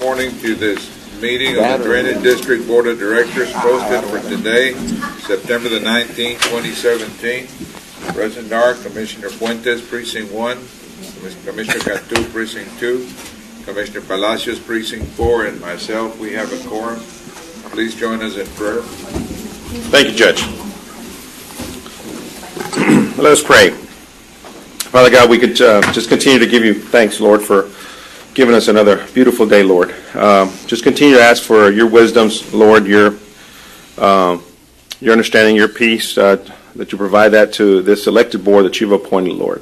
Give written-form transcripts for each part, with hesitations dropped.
Morning to this meeting of the Drainage District Board of Directors posted for today, September the 19th, 2017. Present are Commissioner Fuentes, Precinct 1, Commissioner Cantu, Precinct 2, Commissioner Palacios, Precinct 4, and myself. We have a quorum. Please join us in prayer. Thank you, Judge. Let us pray. Father God, we could just continue to give you thanks, Lord, for giving us another beautiful day, Lord. Just continue to ask for your wisdoms, Lord, your understanding, your peace, that you provide that to this elected board that you've appointed, Lord.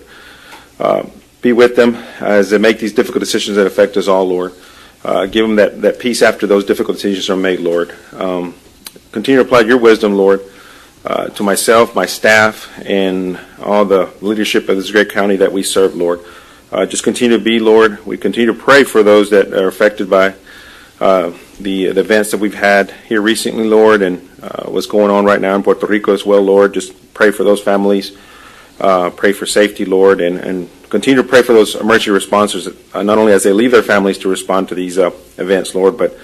Be with them as they make these difficult decisions that affect us all, Lord. Give them that peace after those difficult decisions are made, Lord. Continue to apply your wisdom, Lord, to myself, my staff, and all the leadership of this great county that we serve, Lord. Just continue to be, Lord. We continue to pray for those that are affected by the events that we've had here recently, Lord, and what's going on right now in Puerto Rico as well, Lord. Just pray for those families. Pray for safety, Lord, and continue to pray for those emergency responders, not only as they leave their families to respond to these events, Lord, but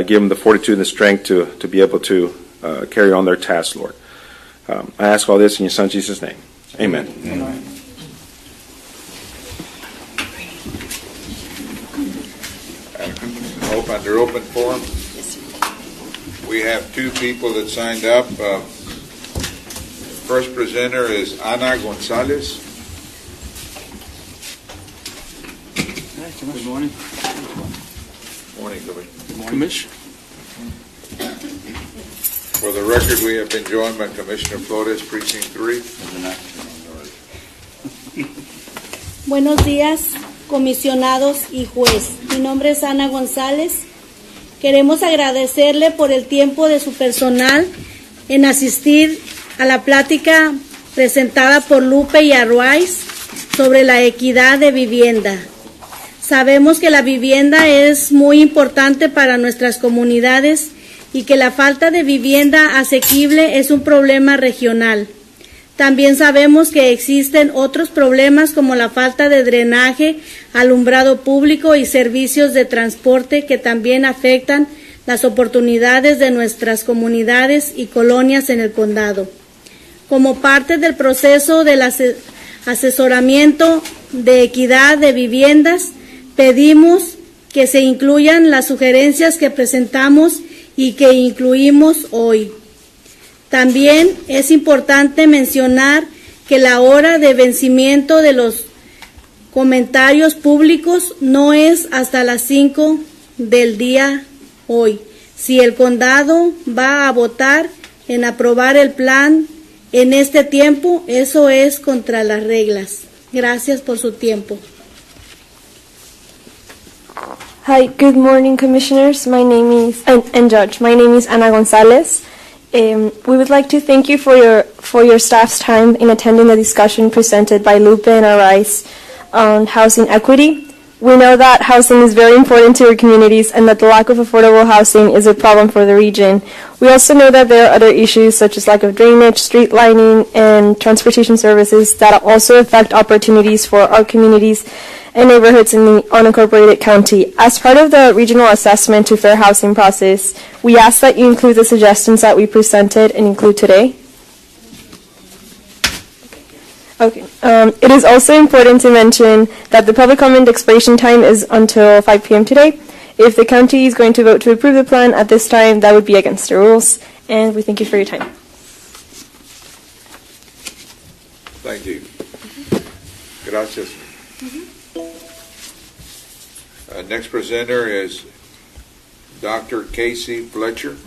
give them the fortitude and the strength to be able to carry on their tasks, Lord. I ask all this in your Son, Jesus' name. Amen. Amen. Under open forum, we have two people that signed up. First presenter is Ana Gonzalez. Good morning. Morning, Commissioner. For the record, we have been joined by Commissioner Flores, Precinct 3. Buenos días, comisionados y juez. Mi nombre es Ana González. Queremos agradecerle por el tiempo de su personal en asistir a la plática presentada por Lupe y Arruaiz sobre la equidad de vivienda. Sabemos que la vivienda es muy importante para nuestras comunidades y que la falta de vivienda asequible es un problema regional. También sabemos que existen otros problemas como la falta de drenaje, alumbrado público y servicios de transporte que también afectan las oportunidades de nuestras comunidades y colonias en el condado. Como parte del proceso del asesoramiento de equidad de viviendas, pedimos que se incluyan las sugerencias que presentamos y que incluimos hoy. También es importante mencionar que la hora de vencimiento de los comentarios públicos no es hasta las 5 del día hoy. Si el condado va a votar en aprobar el plan en este tiempo, eso es contra las reglas. Gracias por su tiempo. Hi, good morning, commissioners. My name is and Judge. My name is Ana Gonzalez. We would like to thank you for your staff's time in attending the discussion presented by Lupe and Arruaiz on housing equity. We know that housing is very important to our communities and that the lack of affordable housing is a problem for the region. We also know that there are other issues such as lack of drainage, street lighting, and transportation services that also affect opportunities for our communities and neighborhoods in the unincorporated county. As part of the regional assessment to fair housing process, we ask that you include the suggestions that we presented and include today. Okay. It is also important to mention that the public comment expiration time is until 5 p.m. today. If the county is going to vote to approve the plan at this time, that would be against the rules. And we thank you for your time. Thank you. Gracias. Next presenter is Dr. Casey Fletcher.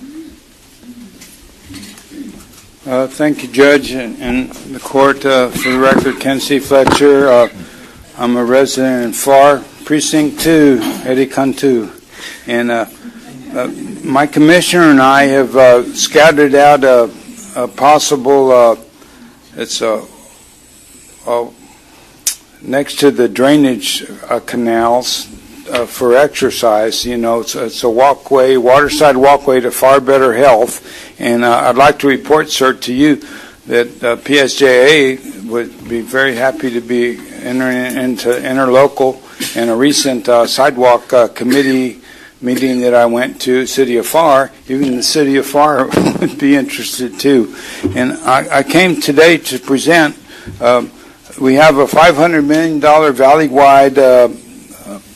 Thank you, Judge, and the court. For the record, Ken C. Fletcher. I'm a resident in FAR, Precinct 2, Eddie Cantu. And my commissioner and I have scouted out a possible, next to the drainage canals, for exercise. You know, it's a walkway, waterside walkway to far better health. And I'd like to report, sir, to you that PSJA would be very happy to be entering into interlocal and a recent sidewalk committee meeting that I went to, City of FAR. Even the City of FAR would be interested too. And I came today to present, we have a $500 million valley-wide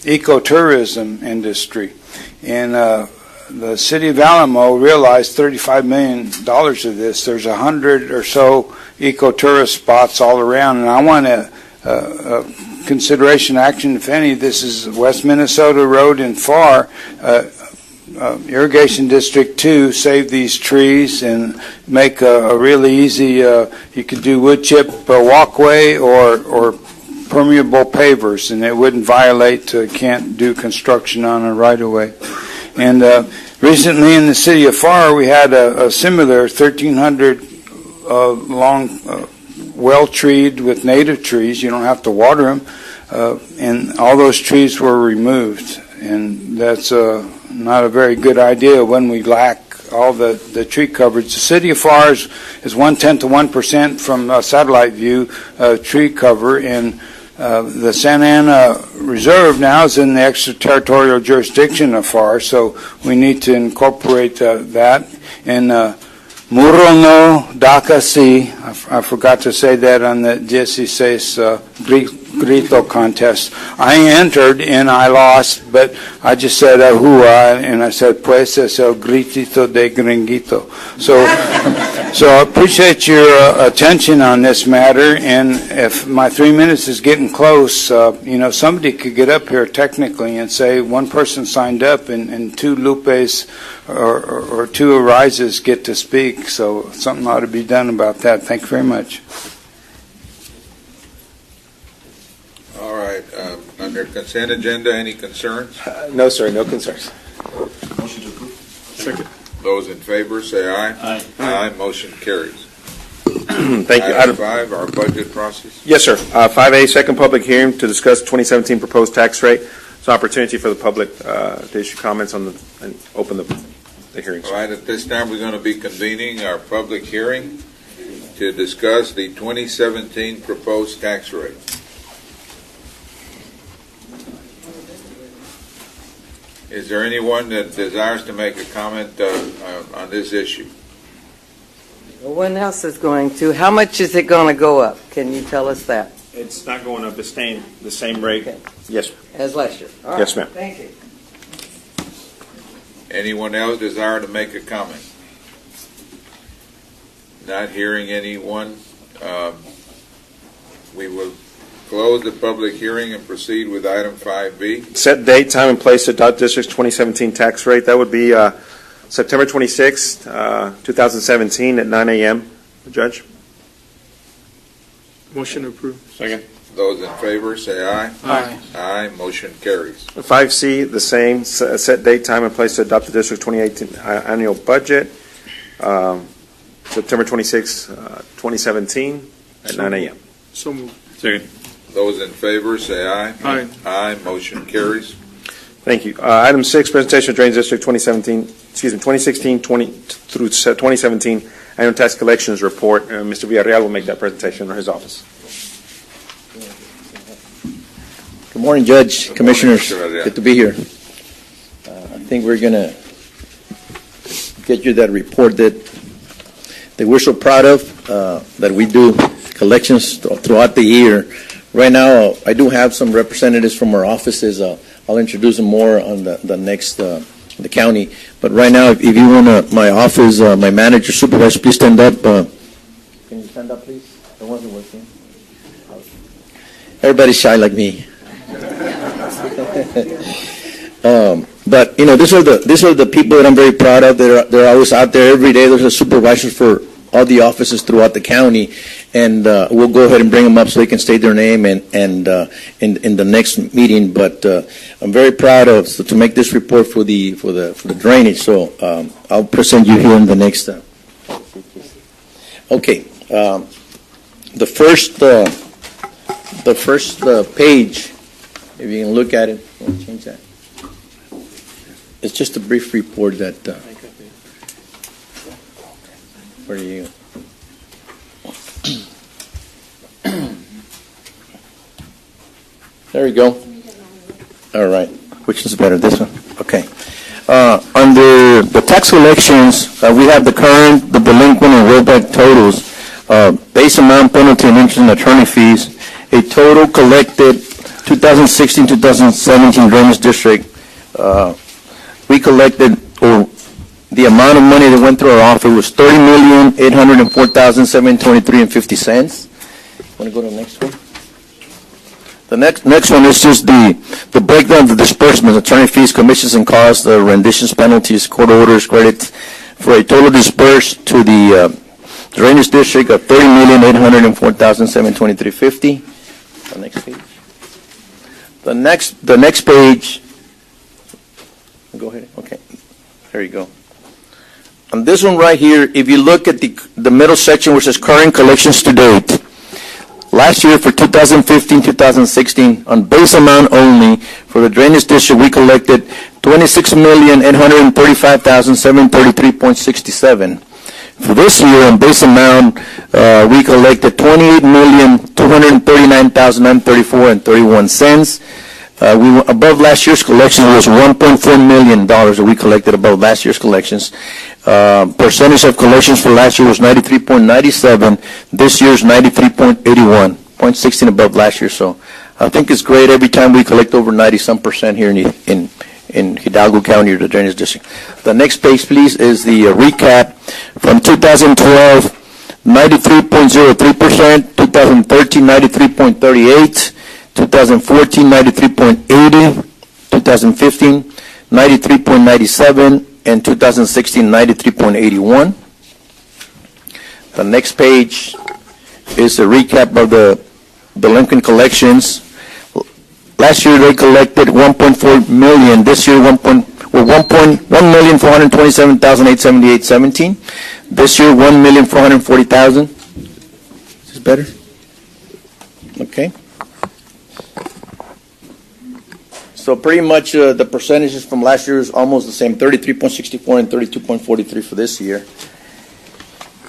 ecotourism industry. And the City of Alamo realized $35 million of this. There's 100 or so ecotourist spots all around, and I want to consideration action, if any. This is West Minnesota Road in FAR, Irrigation District 2, save these trees and make a really easy, you could do wood chip walkway or permeable pavers, and it wouldn't violate, can't do construction on a right-of-way. And recently in the city of FAR, we had a similar 1,300 long well-treed with native trees. You don't have to water them. And all those trees were removed. And that's not a very good idea when we lack all the tree coverage. The city of FAR is 0.1% to 1% from satellite view tree cover. And the Santa Ana Reserve now is in the extraterritorial jurisdiction of FAR, so we need to incorporate that. And Muro no Daka Si, I forgot to say that on the 16 Grito contest. I entered and I lost, but I just said ahua, and I said pues es el gritito de gringuito. So I appreciate your attention on this matter, and if my 3 minutes is getting close, somebody could get up here technically and say one person signed up and two Lupes or two Arises get to speak, so something ought to be done about that. Thank you very much. All right, under consent agenda, any concerns? No, sir, no concerns. Motion to approve. Second. Those in favor say aye. Aye. Aye, motion carries. Thank you. Item 5, our budget process. Yes, sir. 5A, second public hearing to discuss 2017 proposed tax rate. It's an opportunity for the public to issue comments on and open the hearing. All right, at this time, we're going to be convening our public hearing to discuss the 2017 proposed tax rate. Is there anyone that desires to make a comment on this issue? No one else is going to. How much is it going to go up? Can you tell us that? It's not going up. It's staying the same rate. Okay. Yes, As last year? All right. Yes, ma'am. Thank you. Anyone else desire to make a comment? Not hearing anyone. We will close the public hearing and proceed with item 5B. Set date, time, and place to adopt district's 2017 tax rate. That would be September 26th, 2017 at 9 a.m. Judge? Motion approved. Second. Those in favor say aye. Aye. Aye, motion carries. 5C, the same, set date, time, and place to adopt the district's 2018 annual budget, September 26th, 2017 at 9 a.m. So moved. Second. Those in favor say aye. Aye. Aye, motion carries. Thank you. Item 6, presentation of Drainage District 2016 through 2017 annual tax collections report. Mr. Villarreal will make that presentation in his office. Good morning, Judge, Commissioners. Mr. Villarreal. Good to be here. I think we're going to get you that report that we're so proud of, that we do collections throughout the year. Right now, I do have some representatives from our offices. I'll introduce them more on the next, the county. But right now, if you want my office, my manager, supervisor, please stand up. Can you stand up, please? The ones who working. Everybody's shy like me. But these are the people that I'm very proud of. They're always out there every day. There's a supervisor for all the offices throughout the county, and we'll go ahead and bring them up so they can state their name and in the next meeting. But I'm very proud to make this report for the drainage. So I'll present you here in the next. Okay, the first page, if you can look at it, I'll change that. It's just a brief report that. Where are you? There we go. All right. Which is better, this one? Okay. Under the tax collections, we have the current, the delinquent, and rollback totals. Base amount, penalty, and interest and attorney fees. A total collected 2016-2017 drainage district. We collected, or the amount of money that went through our office was $30,804,723.50. Want to go to the next one? The next one is just the breakdown of the disbursements, attorney fees, commissions and costs, renditions, penalties, court orders, credits, for a total disbursed to the drainage district of $30,804,723.50. The next page. The next page. Go ahead. Okay. There you go. On this one right here, if you look at the middle section which says current collections to date, last year for 2015-2016, on base amount only, for the drainage district, we collected $26,835,733.67. For this year, on base amount, we collected $28,239,934.31. We were above last year's collection was $1.4 million that we collected above last year's collections. Percentage of collections for last year was 93.97. This year's 93.81, 0.16 above last year. So I think it's great every time we collect over 90% here in Hidalgo County or the drainage district. The next page, please, is the recap from 2012. 93.03%, 2013, 93.38%, 2014, 93.80%, 2015, 93.97%, and 2016, 93.81%. The next page is a recap of the delinquent collections. Last year they collected $1.4 million. This year $1,427,878.17. This year $1,440,000. Is this better? Okay. So pretty much the percentages from last year is almost the same, 33.64 and 32.43 for this year.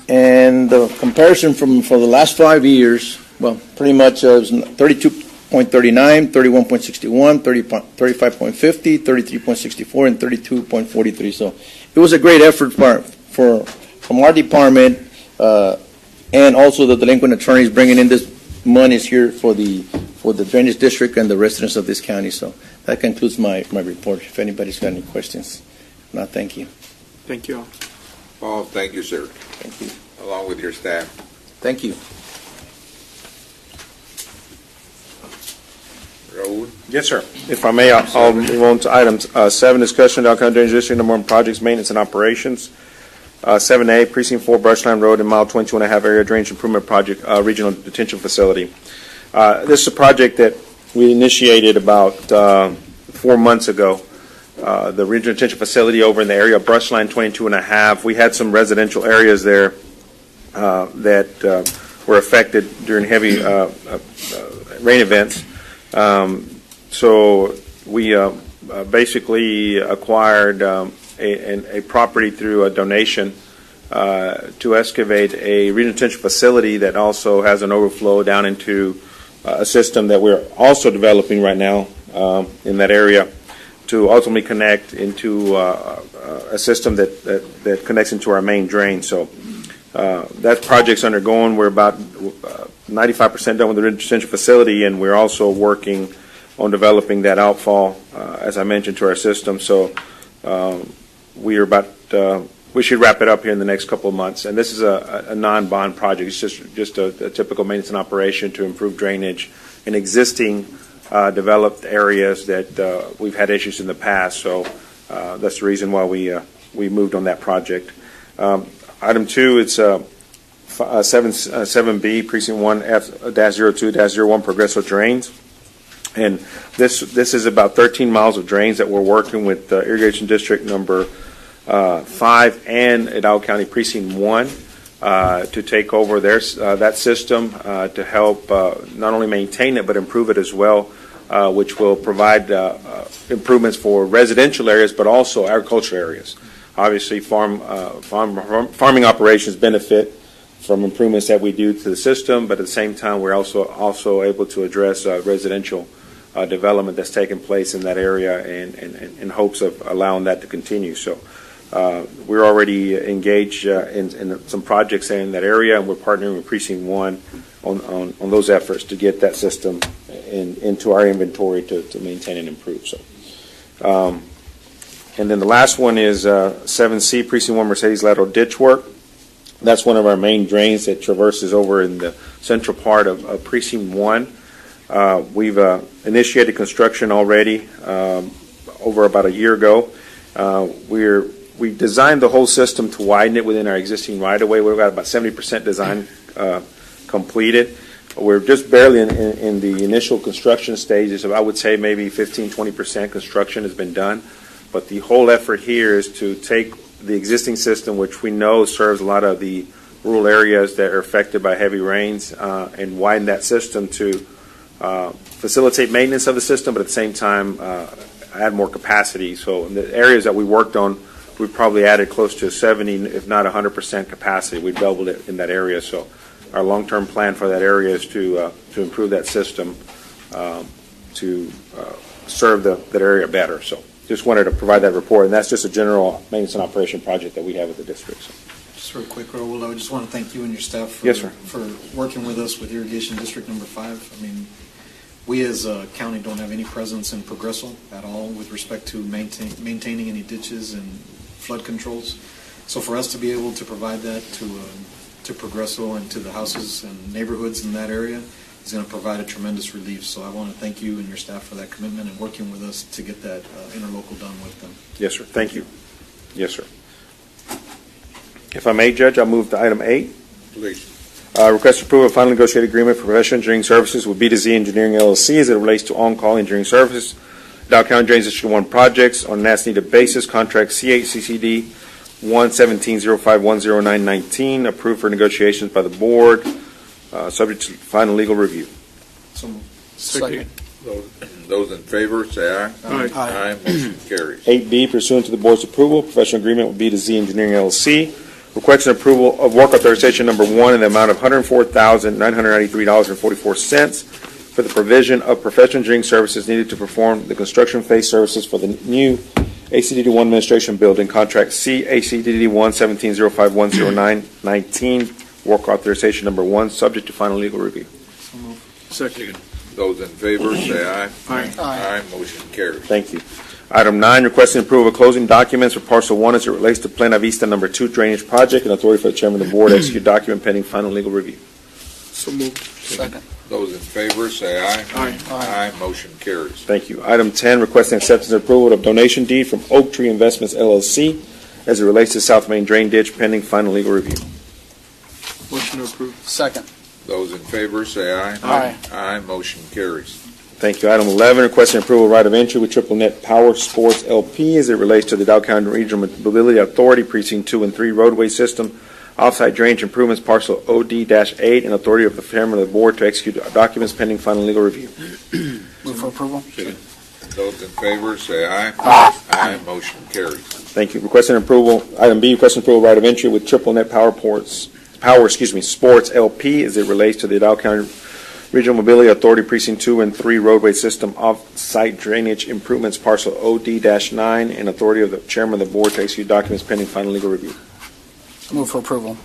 And the comparison for the last 5 years, well, pretty much it was 32.39, 31.61, 35.50, 33.64, and 32.43. So it was a great effort from our department and also the delinquent attorneys bringing in this monies here for the drainage district and the residents of this county. So that concludes my report. If anybody's got any questions, no, thank you. Thank you all. Paul, thank you, sir. Thank you. Along with your staff. Thank you. Raul? Yes, sir. If I may, I'll move on to items 7, discussion of Alcalde Drainage District number 1 projects, maintenance, and operations. 7A, Precinct 4, Brushline Road and Mile 22.5 Area Drainage Improvement Project, Regional Detention Facility. This is a project that we initiated about 4 months ago. The Regional Detention Facility over in the area of Brushline 22.5. We had some residential areas there that were affected during heavy rain events. So we basically acquired a property through a donation to excavate a regional detention facility that also has an overflow down into a system that we're also developing right now in that area to ultimately connect into a system that connects into our main drain. So that project's undergoing. We're about 95% done with the detention facility, and we're also working on developing that outfall, as I mentioned, to our system. So we should wrap it up here in the next couple of months. And this is a non-bond project. It's just a typical maintenance and operation to improve drainage in existing developed areas that we've had issues in the past. So that's the reason why we moved on that project. Item 2, it's 7B, Precinct 1, F-02-01, Progresso Drains. And this is about 13 miles of drains that we're working with Irrigation District number 5 and Hidalgo County Precinct 1 to take over that system to help not only maintain it but improve it as well, which will provide improvements for residential areas but also agricultural areas. Obviously, farming operations benefit from improvements that we do to the system, but at the same time, we're also able to address residential development that's taking place in that area and in hopes of allowing that to continue. So we're already engaged in some projects in that area, and we're partnering with Precinct 1 on those efforts to get that system into our inventory to maintain and improve. So, and then the last one is 7C, Precinct 1 Mercedes lateral ditch work. That's one of our main drains that traverses over in the central part of Precinct 1. We've initiated construction already over about a year ago. We designed the whole system to widen it within our existing right-of-way. We've got about 70% design completed. We're just barely in the initial construction stages. I would say maybe 15-20% construction has been done. But the whole effort here is to take the existing system, which we know serves a lot of the rural areas that are affected by heavy rains, and widen that system to facilitate maintenance of the system, but at the same time add more capacity. So in the areas that we worked on, we probably added close to 70, if not 100% capacity. We doubled it in that area. So our long-term plan for that area is to improve that system to serve that area better. So just wanted to provide that report, and that's just a general maintenance and operation project that we have at the district. So. Just real quick, Raul, I just want to thank you and your staff for, yes, sir, for working with us with Irrigation District number 5. I mean, we as a county don't have any presence in Progreso at all with respect to maintaining any ditches and flood controls. So for us to be able to provide that to Progreso and to the houses and neighborhoods in that area is going to provide a tremendous relief. So I want to thank you and your staff for that commitment and working with us to get that interlocal done with them. Yes, sir. Thank you. Yes, sir. If I may, Judge, I'll move to item 8. Please. Request approval of final negotiated agreement for professional engineering services with B2Z Engineering LLC as it relates to on-call engineering services. Dow County Drains District 1 projects on an as-needed basis. Contract C8CCD 11705109119 approved for negotiations by the board, subject to final legal review. So Second. Those in favor, say aye. Aye. Aye. Motion carries. 8B, pursuant to the board's approval, professional agreement with B2Z Engineering LLC, requesting approval of work authorization number 1 in the amount of $104,993.44 for the provision of professional engineering services needed to perform the construction phase services for the new ACDD1 administration building, contract C ACDD 11705109119, work authorization number 1, subject to final legal review. Second. Those in favor, say aye. Aye. Aye. Motion carries. Thank you. Item 9, requesting approval of closing documents for parcel 1 as it relates to Plena Vista number 2 drainage project, and authority for the chairman of the board to execute document pending final legal review. So moved. Second. Those in favor, say aye. Aye. Aye. Motion carries. Thank you. Item 10, requesting acceptance and approval of donation deed from Oak Tree Investments LLC as it relates to South Main Drain Ditch pending final legal review. Motion to approve. Second. Those in favor, say aye. Aye. Aye. Motion carries. Thank you. Item 11, requesting approval of right of entry with Triple Net Power Sports LP as it relates to the Dow County Regional Mobility Authority Precinct 2 and 3 roadway system, offsite drainage improvements parcel OD-8, and authority of the chairman of the board to execute documents pending final legal review. Move for approval. Those in favor, say aye. Aye. Aye. Motion carries. Thank you. Requesting approval. Item B, requesting approval of right of entry with Triple Net Sports LP as it relates to the Dow County Regional Mobility Authority Precinct 2 and 3 roadway system off-site drainage improvements parcel OD-9, and authority of the chairman of the board to execute documents pending final legal review. Move for approval.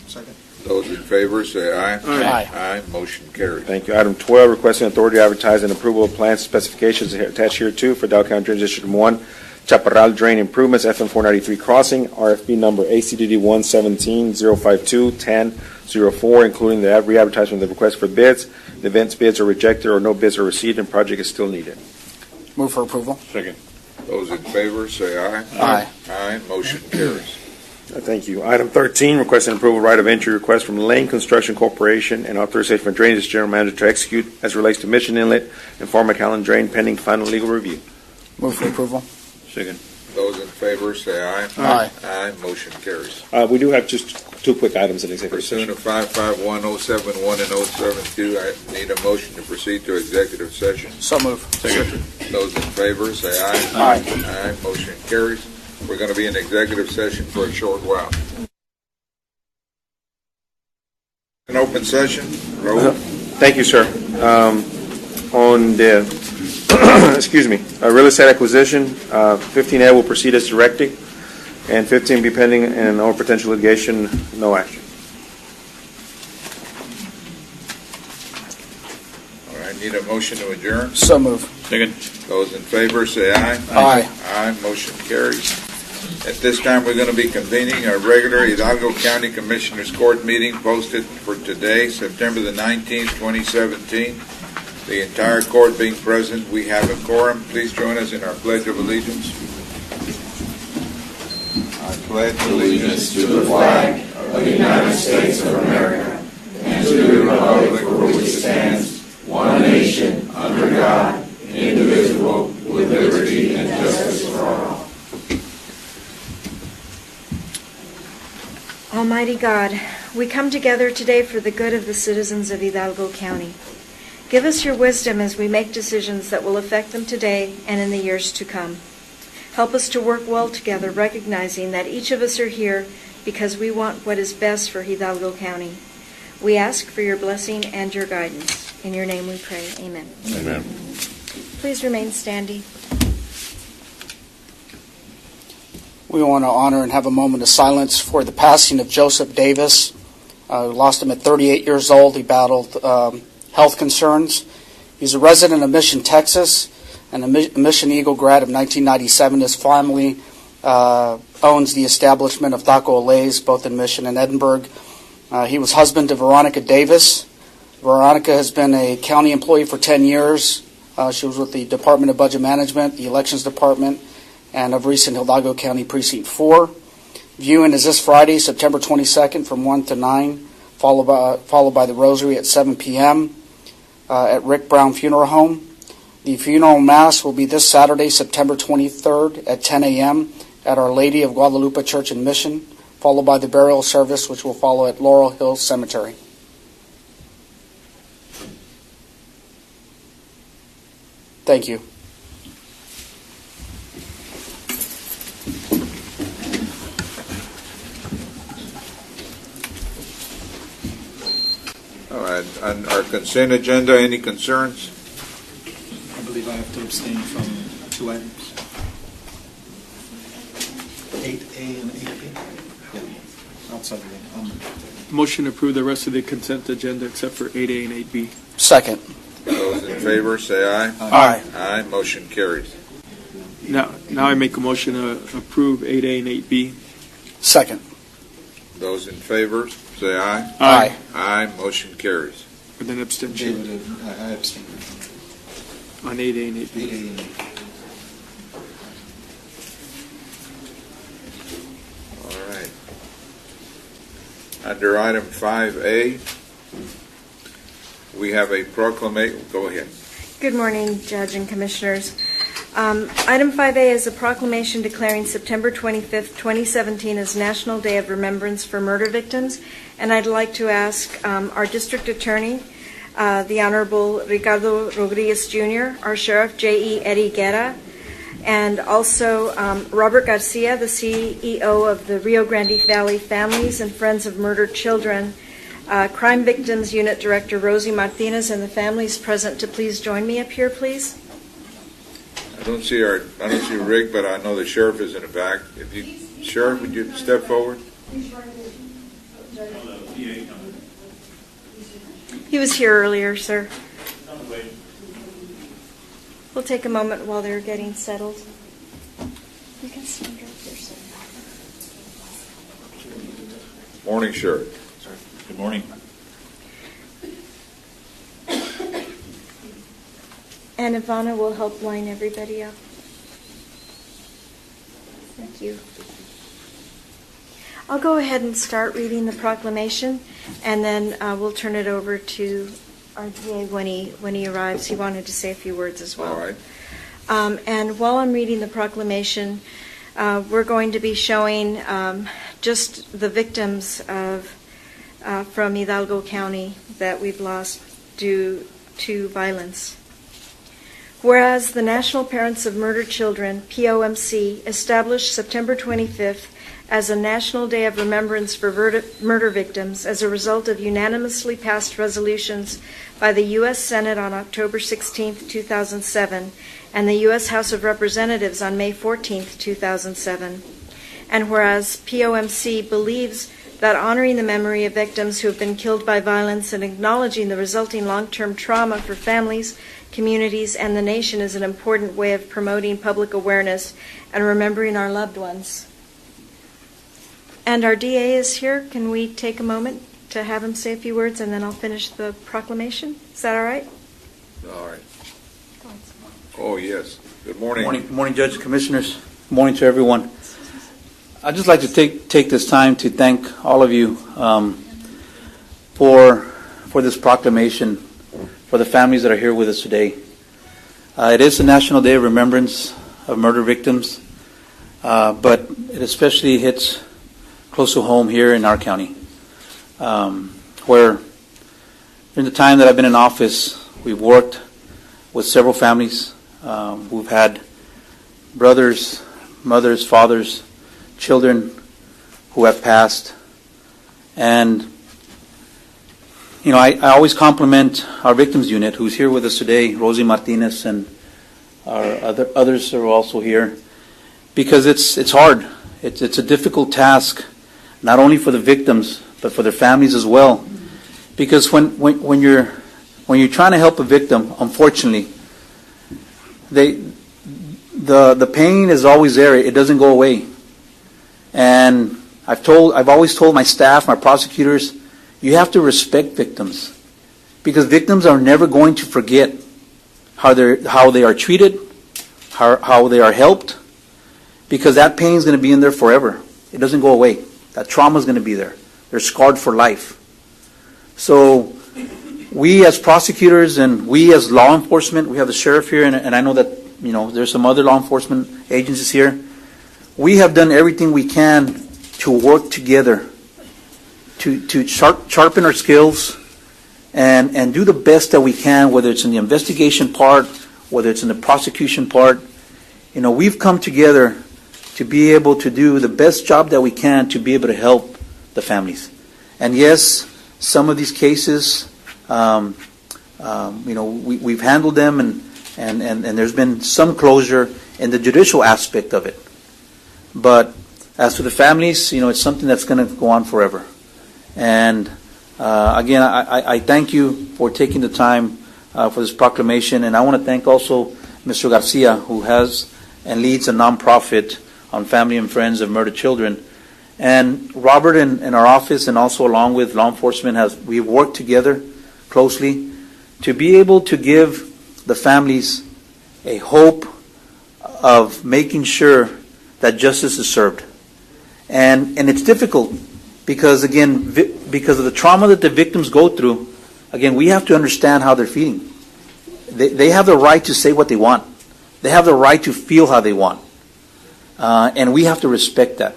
Second. Those in favor, say aye. Aye. Aye. Motion carries. Thank you. Item 12, requesting authority to advertise and approval of plans specifications attached here too for Dow County Drainage District 1 Chaparral Drain Improvements FM 493 Crossing, RFP number ACDD 117-052-10-04, including the re-advertisement of the request for bids. The event's bids are rejected or no bids are received and project is still needed. Move for approval. Second. Those in favor, say aye. Aye. Aye. Motion carries. Thank you. Item 13, requesting approval of right of entry request from Lane Construction Corporation and authorization for drainage general manager to execute as relates to Mission Inlet and Far McAllen Drain pending final legal review. Move for approval. Second. Those in favor, say aye. Aye. Aye. Motion carries. We do have just two quick items in executive Pursuant session. to 551-071 and 072, I need a motion to proceed to executive session. So move. Second. Those in favor, say aye. Aye. Aye. Motion carries. We're going to be in executive session for a short while. An open session. Raul. Thank you, sir. On the, excuse me, real estate acquisition, 15A will proceed as directed, and 15B pending and or potential litigation, no action. All right, need a motion to adjourn? So move. Second. Those in favor say aye. Aye. Aye, motion carries. At this time, we're going to be convening our regular Hidalgo County Commissioners Court meeting posted for today, September the 19th, 2017. The entire court being present, we have a quorum. Please join us in our Pledge of Allegiance. I pledge allegiance to the flag of the United States of America and to the republic for which it stands, one nation, under God, indivisible, with liberty and justice for all. Almighty God, we come together today for the good of the citizens of Hidalgo County. Give us your wisdom as we make decisions that will affect them today and in the years to come. Help us to work well together, recognizing that each of us are here because we want what is best for Hidalgo County. We ask for your blessing and your guidance. In your name we pray. Amen. Amen. Please remain standing. We want to honor and have a moment of silence for the passing of Joseph Davis. We lost him at 38 years old. He battled health concerns. He's a resident of Mission, Texas, and a Mission Eagle grad of 1997. His family owns the establishment of Taco Olays, both in Mission and Edinburg. He was husband to Veronica Davis. Veronica has been a county employee for 10 years. She was with the Department of Budget Management, the Elections Department, and of recent Hidalgo County Precinct 4. Viewing is this Friday, September 22nd from 1 to 9, followed by the Rosary at 7 p.m. At Rick Brown Funeral Home. The funeral mass will be this Saturday, September 23rd at 10 a.m. at Our Lady of Guadalupe Church and Mission, followed by the burial service, which will follow at Laurel Hill Cemetery. Thank you. All right, on our consent agenda, any concerns? I believe I have to abstain from 2 items. 8A and 8B. Yeah, outside of the Motion to approve the rest of the consent agenda except for 8A and 8B. Second. Those in favor say aye. Aye. Aye, motion carries. Now I make a motion to approve 8A and 8B. Second. Those in favor say aye. Aye. Aye, motion carries. With an abstention David, I abstain. on 8A and 8B. 8A and 8B. All right. Under item 5A, we have a proclamation. Go ahead. Good morning, Judge and Commissioners. Item 5A is a proclamation declaring September 25th, 2017 as National Day of Remembrance for Murder Victims, and I'd like to ask our District Attorney, the Honorable Ricardo Rodriguez Jr., our Sheriff J.E. Eddie Guerra, and also Robert Garcia, the CEO of the Rio Grande Valley Families and Friends of Murdered Children, Crime Victims Unit Director Rosie Martinez, and the families present to please join me up here, please. I don't see Rick, but I know the sheriff is in the back. Sheriff, would you step forward? He was here earlier, sir. We'll take a moment while they're getting settled. You can stand right here, sir. Morning, Sheriff. Good morning. And Ivana will help line everybody up. Thank you. I'll go ahead and start reading the proclamation, and then we'll turn it over to our DA when he arrives. He wanted to say a few words as well. All right. And while I'm reading the proclamation, we're going to be showing just the victims from Hidalgo County that we've lost due to violence. Whereas the National Parents of Murdered Children, POMC, established September 25th as a National Day of Remembrance for Murder Victims as a result of unanimously passed resolutions by the U.S. Senate on October 16, 2007, and the U.S. House of Representatives on May 14, 2007. And whereas POMC believes that honoring the memory of victims who have been killed by violence and acknowledging the resulting long-term trauma for families, communities, and the nation is an important way of promoting public awareness and remembering our loved ones. And our DA is here. Can we take a moment to have him say a few words, and then I'll finish the proclamation? Is that all right? All right. Oh, yes. Good morning. Good morning, Judge, Commissioners. Good morning to everyone. I'd just like to take this time to thank all of you for this proclamation, for the families that are here with us today. It is a National Day of Remembrance of Murder Victims, but it especially hits close to home here in our county, where during the time that I've been in office, we've worked with several families who've had brothers, mothers, fathers, children who have passed. And, you know, I always compliment our victims unit who's here with us today, Rosie Martinez, and our others are also here, because it's hard. It's a difficult task, not only for the victims, but for their families as well. Because when you're trying to help a victim, unfortunately, the pain is always there. It doesn't go away. And I've always told my staff, my prosecutors, you have to respect victims, because victims are never going to forget how they are treated, how they are helped, because that pain is going to be in there forever. It doesn't go away. That trauma is going to be there. They're scarred for life. So we as prosecutors and we as law enforcement, we have the sheriff here, and I know that, you know, there's some other law enforcement agencies here. We have done everything we can to work together to sharpen our skills and do the best that we can, whether it's in the investigation part, whether it's in the prosecution part. You know, we've come together to be able to do the best job that we can to be able to help the families. And yes, some of these cases, you know, we've handled them, and there's been some closure in the judicial aspect of it. But as for the families, you know, it's something that's going to go on forever. And again, I thank you for taking the time for this proclamation, and I want to thank also Mr. Garcia, who has and leads a nonprofit on family and friends of murdered children. And Robert in our office, and also along with law enforcement, we've worked together closely to be able to give the families a hope of making sure that justice is served. And it's difficult because, again, because of the trauma that the victims go through, again, we have to understand how they're feeling. They have the right to say what they want. They have the right to feel how they want. And we have to respect that.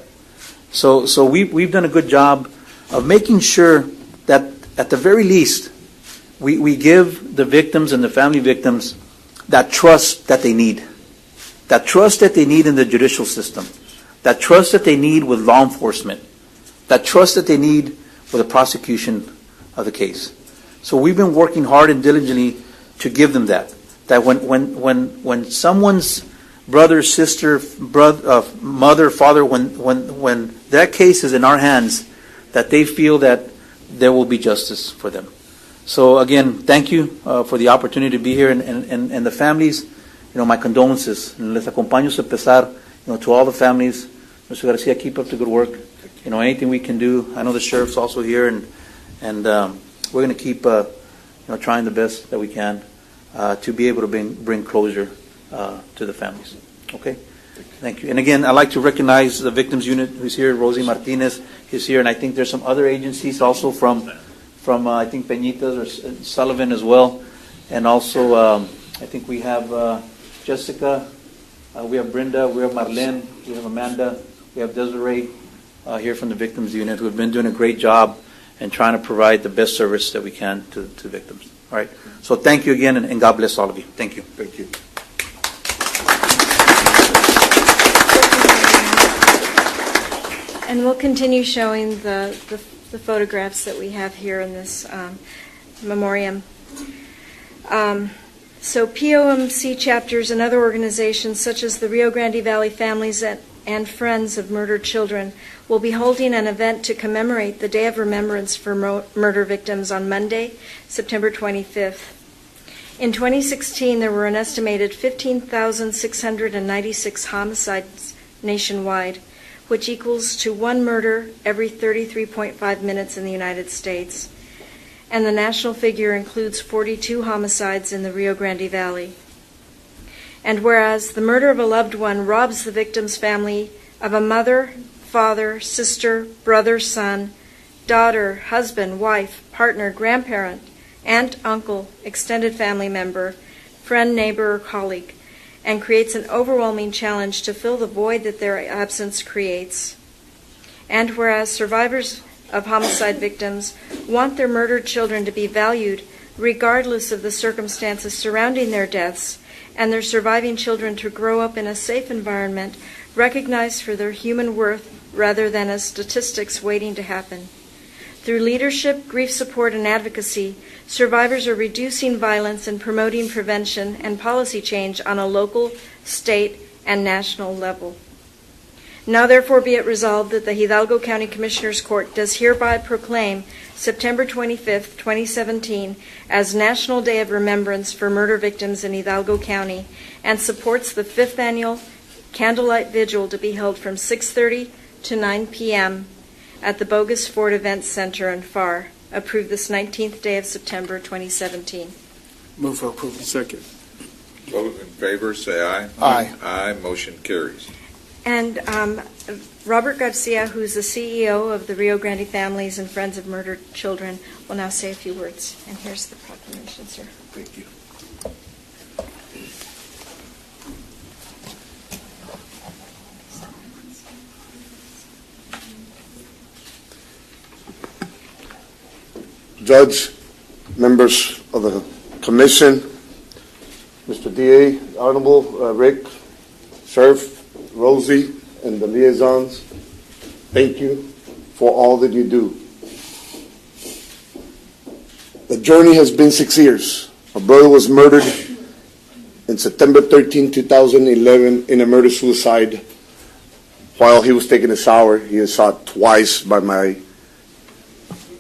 So we've done a good job of making sure that at the very least we give the victims and the family victims that trust that they need. That trust that they need in the judicial system. That trust that they need with law enforcement. That trust that they need with the prosecution of the case. So we've been working hard and diligently to give them that. That when someone's brother, sister, mother, father, when that case is in our hands, that they feel that there will be justice for them. So again, thank you for the opportunity to be here, and the families, you know, my condolences. Les acompaño su pesar, you know, to all the families. Mr. Garcia, keep up the good work. You know, anything we can do. I know the sheriff's also here, and we're going to keep, you know, trying the best that we can to be able to bring closure to the families. Okay? Thank you. And again, I'd like to recognize the victims unit who's here. Rosie Martinez is here, and I think there's some other agencies also from I think Peñitas or Sullivan as well, and also I think we have Jessica, we have Brenda, we have Marlene, we have Amanda, we have Desiree here from the victims unit, who have been doing a great job and trying to provide the best service that we can to victims. All right. So thank you again, and God bless all of you. Thank you. Thank you. And we'll continue showing the photographs that we have here in this memoriam. So POMC chapters and other organizations such as the Rio Grande Valley Families and Friends of Murdered Children will be holding an event to commemorate the Day of Remembrance for Murder Victims on Monday, September 25th. In 2016, there were an estimated 15,696 homicides nationwide, which equals to one murder every 33.5 minutes in the United States. And the national figure includes 42 homicides in the Rio Grande Valley. And whereas the murder of a loved one robs the victim's family of a mother, father, sister, brother, son, daughter, husband, wife, partner, grandparent, aunt, uncle, extended family member, friend, neighbor, or colleague, and creates an overwhelming challenge to fill the void that their absence creates. And whereas survivors of homicide victims want their murdered children to be valued regardless of the circumstances surrounding their deaths, and their surviving children to grow up in a safe environment recognized for their human worth rather than as statistics waiting to happen. Through leadership, grief support, and advocacy, survivors are reducing violence and promoting prevention and policy change on a local, state, and national level. Now therefore be it resolved that the Hidalgo County Commissioners Court does hereby proclaim September 25th, 2017 as National Day of Remembrance for Murder Victims in Hidalgo County, and supports the 5th Annual Candlelight Vigil to be held from 6:30 to 9 p.m. at the Bogus Ford Events Center in FAR. Approved this 19th day of September 2017. Move for approval. Second. Those in favor say aye. Aye. Aye, motion carries. And Robert Garcia, who's the CEO of the Rio Grande Families and Friends of Murdered Children, will now say a few words. And here's the proclamation, sir. Thank you. Judge, members of the Commission, Mr. DA, Honorable Rick, Sheriff, Rosie, and the liaisons, thank you for all that you do. The journey has been 6 years. My brother was murdered in September 13, 2011 in a murder-suicide while he was taking a shower. He was shot twice by my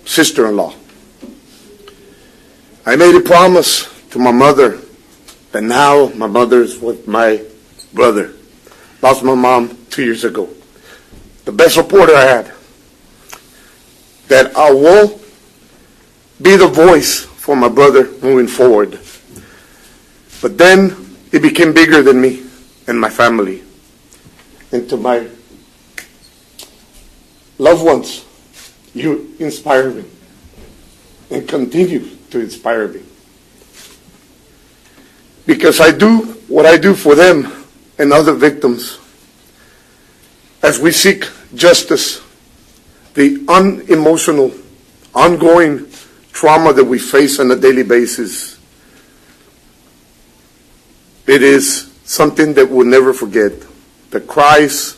sister-in-law. I made a promise to my mother that now my mother is with my brother. Lost my mom 2 years ago. The best reporter I had. That I will be the voice for my brother moving forward. But then it became bigger than me and my family. And to my loved ones, you inspire me and continue to inspire me. Because I do what I do for them and other victims as we seek justice, the unemotional, ongoing trauma that we face on a daily basis. It is something that we'll never forget. The cries,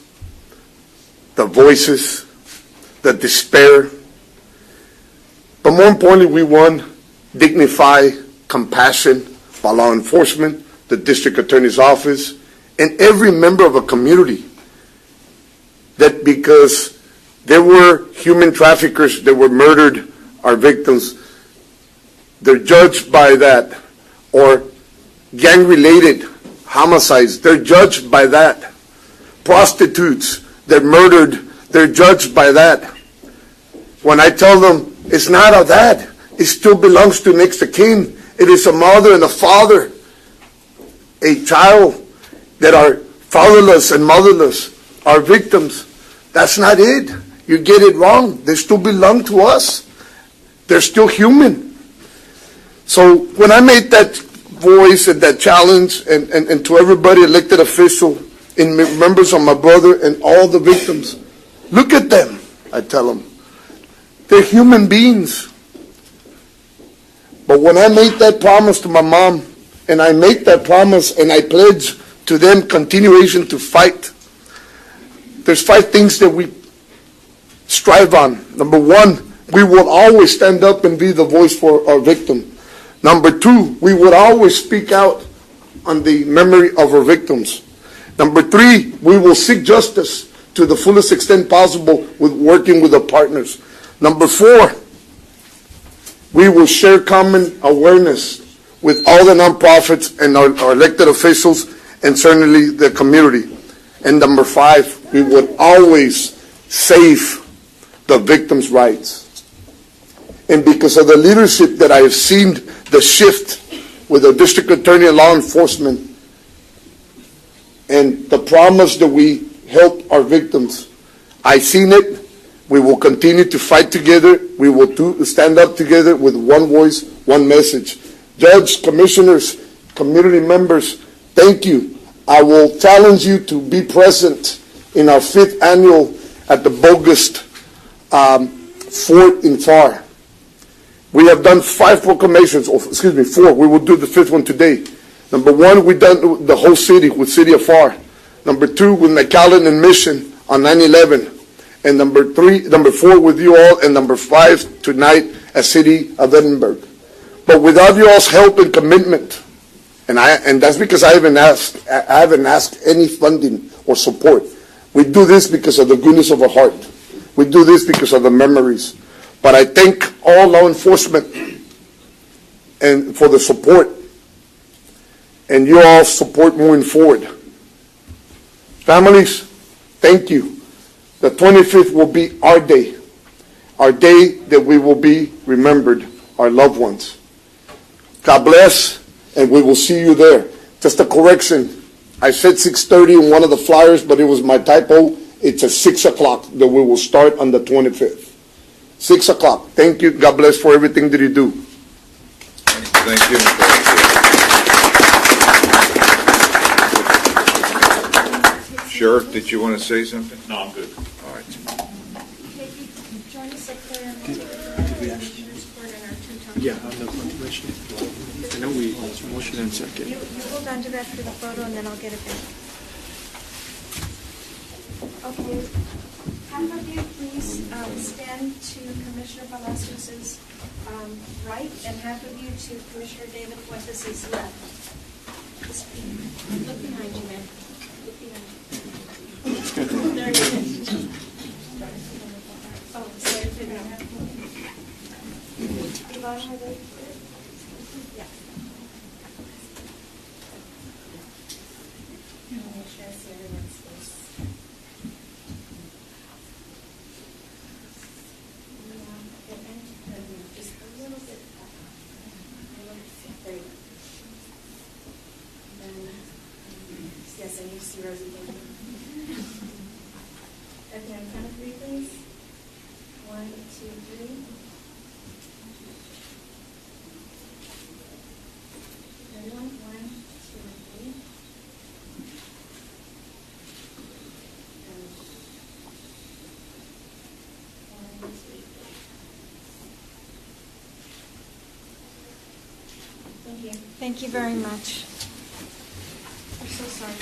the voices, the despair. But more importantly, we want dignify, compassion by law enforcement, the district attorney's office, and every member of a community. That because there were human traffickers that were murdered, our victims, they're judged by that, or gang-related homicides, they're judged by that. Prostitutes, they're murdered, they're judged by that. When I tell them, it's not of that, it still belongs to next of kin. It is a mother and a father, a child that are fatherless and motherless, are victims. That's not it. You get it wrong. They still belong to us. They're still human. So when I made that voice and that challenge, and to everybody, elected official, and members of my brother and all the victims, look at them, I tell them. They're human beings. But when I made that promise to my mom, and I make that promise and I pledge to them continuation to fight, there's 5 things that we strive on. Number one, we will always stand up and be the voice for our victim. Number two, we would always speak out on the memory of our victims. Number three, we will seek justice to the fullest extent possible with working with our partners. Number four, we will share common awareness with all the nonprofits and our elected officials and certainly the community. And number five, we would always save the victims' rights. And because of the leadership that I have seen, the shift with the district attorney and law enforcement, and the promise that we help our victims, I've seen it. We will continue to fight together. We will stand up together with one voice, one message. Judge, commissioners, community members, thank you. I will challenge you to be present in our 5th annual at the Bogus Fort in FAR. We have done 5 proclamations, or excuse me, 4. We will do the 5th one today. Number 1, we've done the whole city with City of FAR. Number 2, with McAllen and Mission on 9/11. And number 4 with you all, and number 5 tonight at City of Edinburg. But without you all's help and commitment, and that's because I haven't asked any funding or support. We do this because of the goodness of our heart. We do this because of the memories. But I thank all law enforcement and for the support, and you all support moving forward. Families, thank you. The 25th will be our day that we will be remembered, our loved ones. God bless, and we will see you there. Just a correction. I said 6:30 in one of the flyers, but it was my typo. It's at 6 o'clock that we will start on the 25th. 6 o'clock. Thank you. God bless for everything that you do. Thank you. Sheriff, did you want to say something? No, I'm good. All right. Yeah, on the proclamation. I know we motion and second. You hold on to that for the photo, and then I'll get it back. Okay. Half of you, please stand to Commissioner Palacios' right, and half of you to Commissioner David Fuentes' left. Just look behind you, man. Look behind you. There you go. Oh, sorry. Yeah. Make sure I see everyone's face. Just a little bit up. There you go. Then, yes, I need to see Rosie. Thank you. Okay, on count of 3, please. 1, 2, 3. Everyone, 1, 2, 3. Thank you. Thank you very much. I'm so sorry.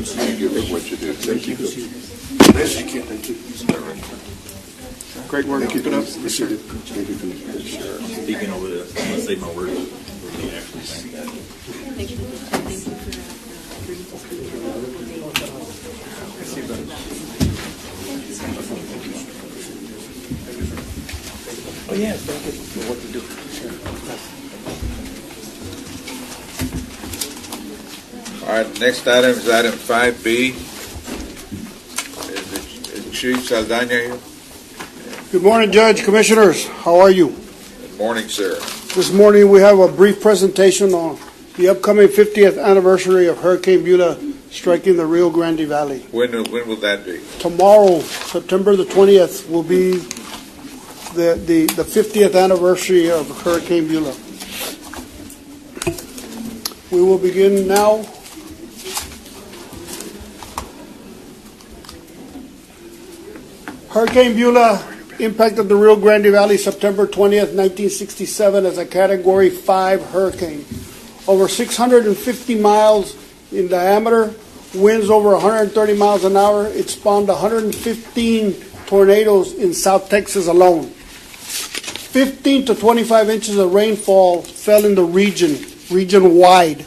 Thank you for what you did. Thank you. Thank you. Great work. Keep it up. Speaking over this, I'm going to say my words. Thank you. Oh, yeah, thank you for what you do. All right, next item is item 5B. Is Chief Saldana here? Good morning, Judge, Commissioners. How are you? Good morning, sir. This morning we have a brief presentation on the upcoming 50th anniversary of Hurricane Beulah striking the Rio Grande Valley. When will that be? Tomorrow, September the 20th, will be the 50th anniversary of Hurricane Beulah. We will begin now. Hurricane Beulah impacted the Rio Grande Valley September 20th, 1967 as a Category 5 hurricane. Over 650 miles in diameter, winds over 130 miles an hour. It spawned 115 tornadoes in South Texas alone. 15 to 25 inches of rainfall fell in the region-wide.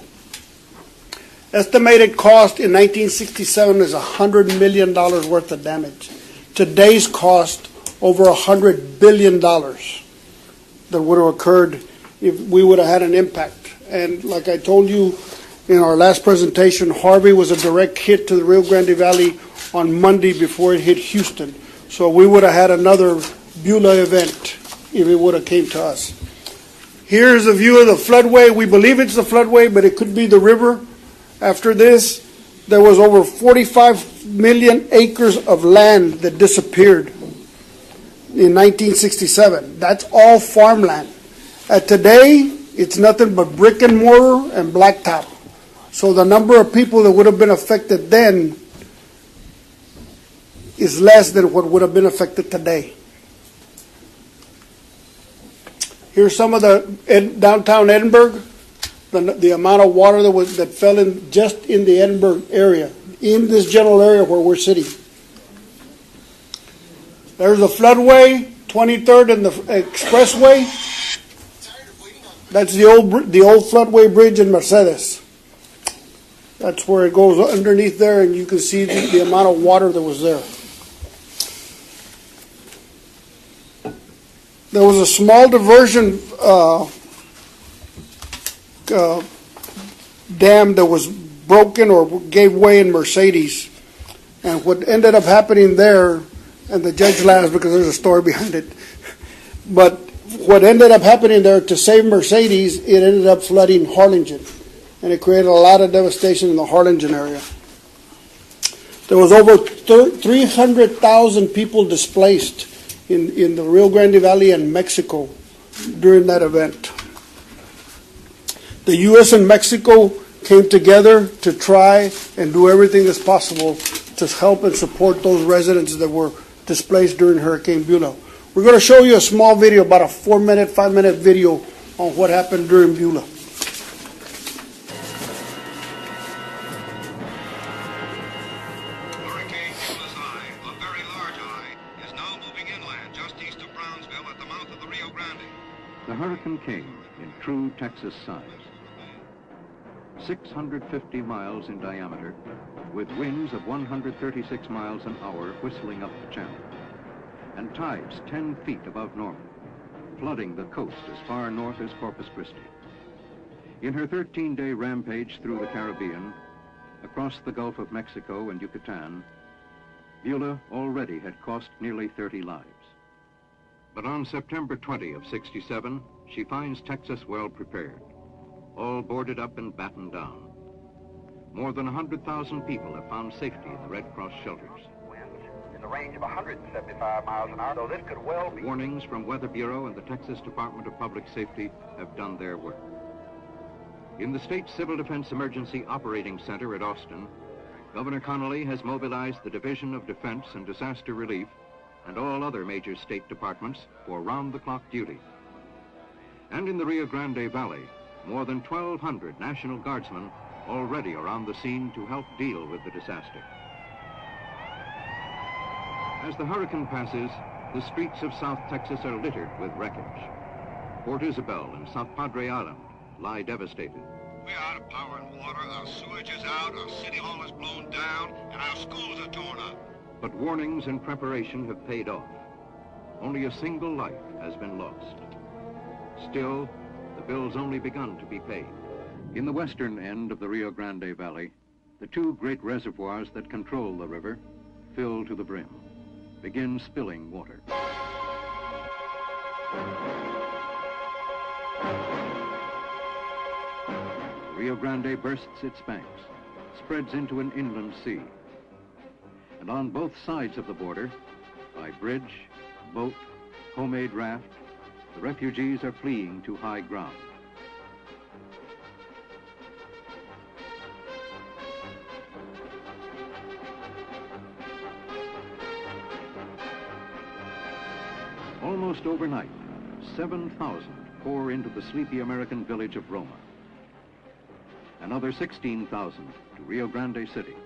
Estimated cost in 1967 is $100 million worth of damage. Today's cost, over $100 billion that would have occurred if we would have had an impact. And like I told you in our last presentation, Harvey was a direct hit to the Rio Grande Valley on Monday before it hit Houston. So we would have had another Beulah event if it would have came to us. Here's a view of the floodway. We believe it's the floodway, but it could be the river. After this, there was over 45 million acres of land that disappeared in 1967. That's all farmland. Today, it's nothing but brick and mortar and blacktop. So the number of people that would have been affected then is less than what would have been affected today. Here's some of the downtown Edinburg, the amount of water that fell in just in the Edinburg area, in this general area where we're sitting. There's the floodway, 23rd and the expressway. That's the old floodway bridge in Mercedes. That's where it goes underneath there, and you can see the amount of water that was there. There was a small diversion dam that was broken or gave way in Mercedes. And what ended up happening there, and the judge laughs because there's a story behind it, but what ended up happening there, to save Mercedes, it ended up flooding Harlingen. And it created a lot of devastation in the Harlingen area. There was over 300,000 people displaced in the Rio Grande Valley and Mexico during that event. The U.S. and Mexico came together to try and do everything that's possible to help and support those residents that were displaced during Hurricane Beulah. We're going to show you a small video, about a 4-minute, 5-minute video on what happened during Beulah. The hurricane came in true Texas size, 650 miles in diameter, with winds of 136 miles an hour whistling up the channel, and tides 10 feet above normal, flooding the coast as far north as Corpus Christi. In her 13-day rampage through the Caribbean, across the Gulf of Mexico and Yucatan, Beulah already had cost nearly 30 lives. But on September 20 of '67, she finds Texas well prepared, all boarded up and battened down. More than 100,000 people have found safety in the Red Cross shelters. In the range of 175 miles an hour, so this could well be. Warnings from Weather Bureau and the Texas Department of Public Safety have done their work. In the State Civil Defense Emergency Operating Center at Austin, Governor Connolly has mobilized the Division of Defense and Disaster Relief and all other major state departments for round-the-clock duty. And in the Rio Grande Valley, more than 1,200 National Guardsmen already are on the scene to help deal with the disaster. As the hurricane passes, the streets of South Texas are littered with wreckage. Port Isabel and South Padre Island lie devastated. We're out of power and water, our sewage is out, our city hall is blown down, and our schools are torn up. But warnings and preparation have paid off. Only a single life has been lost. Still, the bill's only begun to be paid. In the western end of the Rio Grande Valley, the two great reservoirs that control the river fill to the brim, begin spilling water. Rio Grande bursts its banks, spreads into an inland sea. And on both sides of the border, by bridge, boat, homemade raft, the refugees are fleeing to high ground. Almost overnight, 7,000 pour into the sleepy American village of Roma. Another 16,000 to Rio Grande City.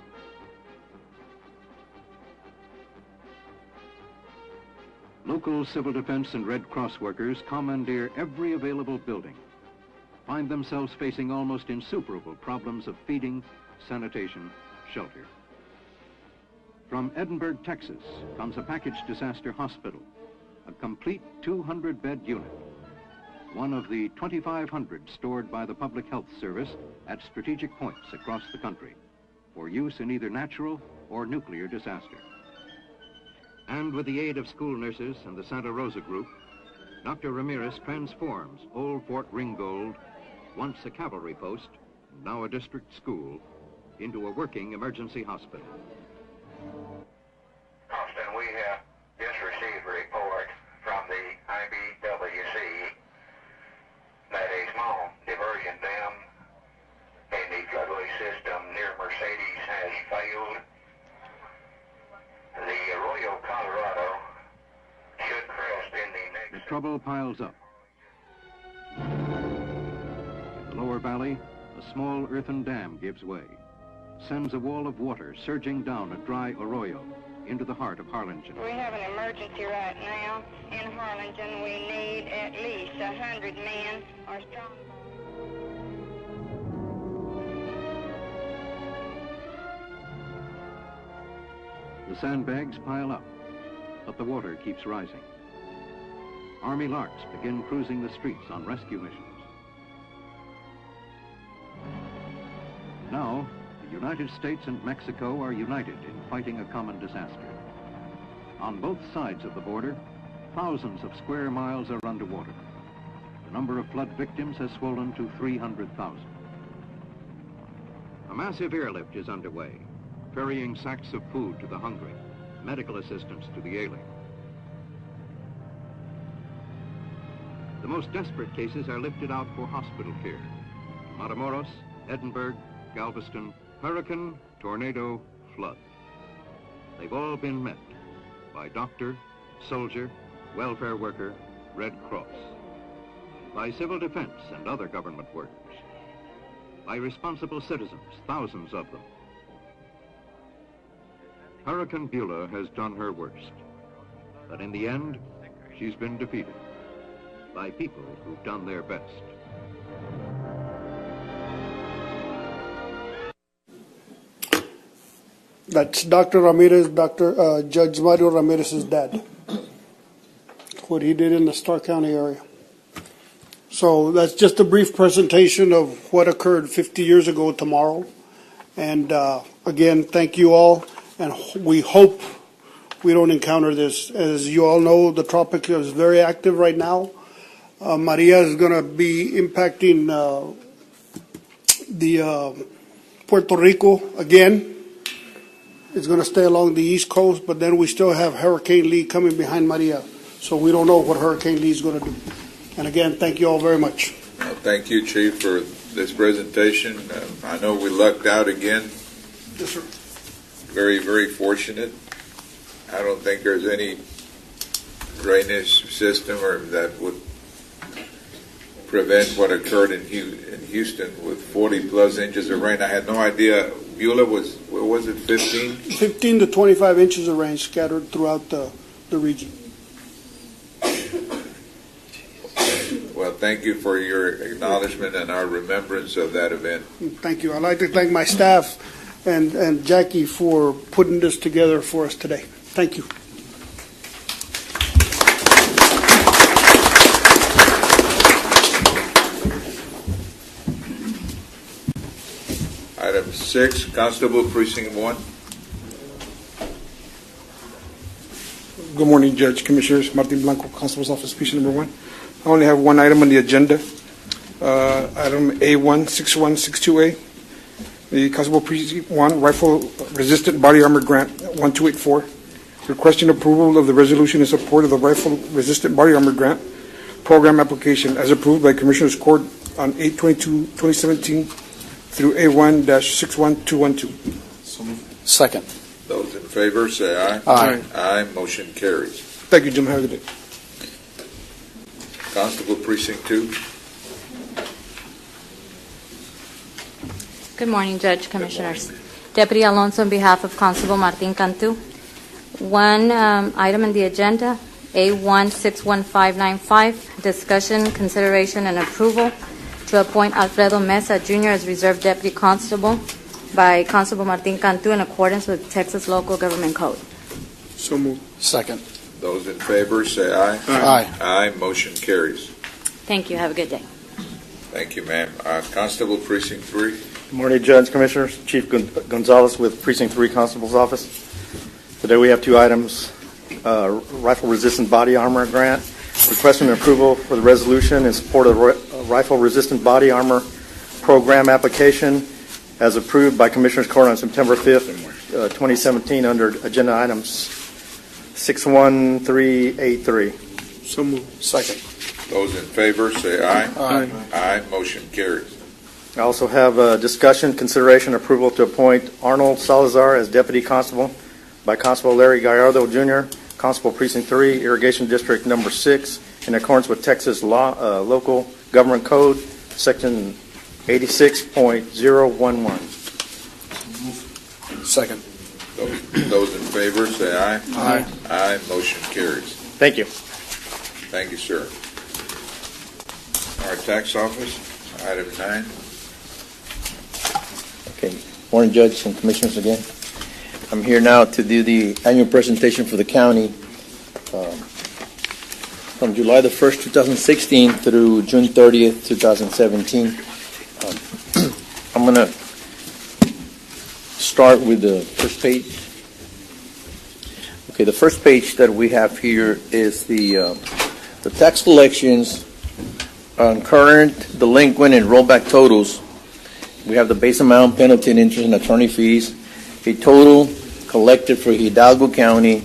Local civil defense and Red Cross workers commandeer every available building, find themselves facing almost insuperable problems of feeding, sanitation, shelter. From Edinburg, Texas, comes a package disaster hospital, a complete 200-bed unit, one of the 2,500 stored by the Public Health Service at strategic points across the country for use in either natural or nuclear disaster. And with the aid of school nurses and the Santa Rosa group, Dr. Ramirez transforms old Fort Ringgold, once a cavalry post, now a district school, into a working emergency hospital. Austin, we have just received a report from the IBWC that a small diversion dam in the Floodway system near Mercedes has failed. The Arroyo Colorado should crest in the next... The trouble piles up. In the lower valley, a small earthen dam gives way, sends a wall of water surging down a dry arroyo into the heart of Harlingen. We have an emergency right now in Harlingen. We need at least 100 men or strong. The sandbags pile up, but the water keeps rising. Army larks begin cruising the streets on rescue missions. Now, the United States and Mexico are united in fighting a common disaster. On both sides of the border, thousands of square miles are underwater. The number of flood victims has swollen to 300,000. A massive airlift is underway, ferrying sacks of food to the hungry, medical assistance to the ailing. The most desperate cases are lifted out for hospital care. Matamoros, Edinburg, Galveston, hurricane, tornado, flood. They've all been met by doctor, soldier, welfare worker, Red Cross, by civil defense and other government workers, by responsible citizens, thousands of them. Hurricane Beulah has done her worst, but in the end, she's been defeated by people who've done their best. That's Dr. Ramirez, Judge Mario Ramirez's dad, what he did in the Starr County area. So that's just a brief presentation of what occurred 50 years ago tomorrow. And again, thank you all, and we hope we don't encounter this. As you all know, the tropic is very active right now. Maria is going to be impacting the Puerto Rico again. It's going to stay along the East Coast, but then we still have Hurricane Lee coming behind Maria. So we don't know what Hurricane Lee is going to do. And again, thank you all very much. Well, thank you, Chief, for this presentation. I know we lucked out again. Yes, sir. Very, very fortunate. I don't think there's any drainage system or that would prevent what occurred in Houston with 40-plus inches of rain. I had no idea. Beulah was, what was it, 15? 15 to 25 inches of rain scattered throughout the region. Well, thank you for your acknowledgement and our remembrance of that event. Thank you. I'd like to thank my staff and Jackie for putting this together for us today. Thank you. Item 6, Constable Precinct 1. Good morning, Judge, Commissioners. Martin Blanco, Constable's Office, Precinct Number 1. I only have one item on the agenda. Item A16162A. The Constable Precinct 1 Rifle Resistant Body Armor Grant 1284. Requesting approval of the resolution in support of the Rifle Resistant Body Armor Grant program application as approved by Commissioners Court on 8/22/2017 through A1-61212. Second. Those in favor say aye. Aye. Aye. Motion carries. Thank you, Jim. Have a good day. Constable Precinct 2. Good morning, Judge, Commissioners. Deputy Alonso on behalf of Constable Martin Cantu. One item on the agenda A161595, discussion, consideration, and approval to appoint Alfredo Mesa Jr. as Reserve Deputy Constable by Constable Martin Cantu in accordance with Texas Local Government Code. So moved. Second. Those in favor say aye. Aye. Aye, motion carries. Thank you. Have a good day. Thank you, ma'am. Constable Precinct 3. Good morning, Judge, Commissioners. Chief Gonzalez with Precinct 3 Constable's Office. Today we have two items. Rifle-resistant body armor grant, requesting approval for the resolution in support of the rifle-resistant body armor program application as approved by Commissioners Court on September 5th, 2017 under agenda items 61383. So moved. Second. Those in favor say aye. Aye. Aye, motion carries. I also have discussion, consideration, approval to appoint Arnold Salazar as Deputy Constable by Constable Larry Gallardo Jr., Constable Precinct 3, Irrigation District Number 6, in accordance with Texas Local Government Code, Section 86.011. Second. Those in favor say aye. Aye. Aye, motion carries. Thank you. Thank you, sir. Our tax office, item 9. Okay. Morning, Judge and Commissioners again. I'm here now to do the annual presentation for the county from July the 1st, 2016 through June 30th, 2017. I'm going to start with the first page. Okay, the first page that we have here is the tax collections on current, delinquent, and rollback totals. We have the base amount, penalty, and interest and attorney fees. A total collected for Hidalgo County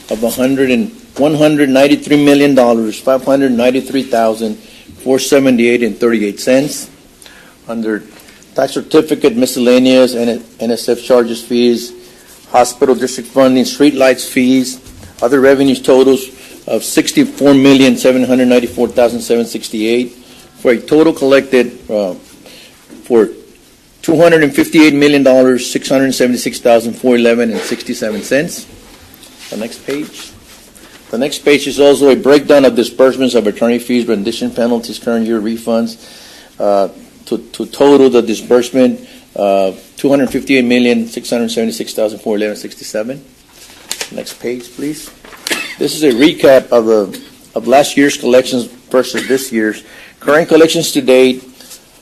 of $193,593,478.38. Under tax certificate, miscellaneous, and NSF charges, fees, hospital district funding, street lights fees, other revenues totals of $64,794,768 for a total collected for $258,676,411.67. The next page. The next page is also a breakdown of disbursements of attorney fees, rendition penalties, current year refunds. To total the disbursement $258,676,411.67. Next page, please. This is a recap of last year's collections versus this year's. Current collections to date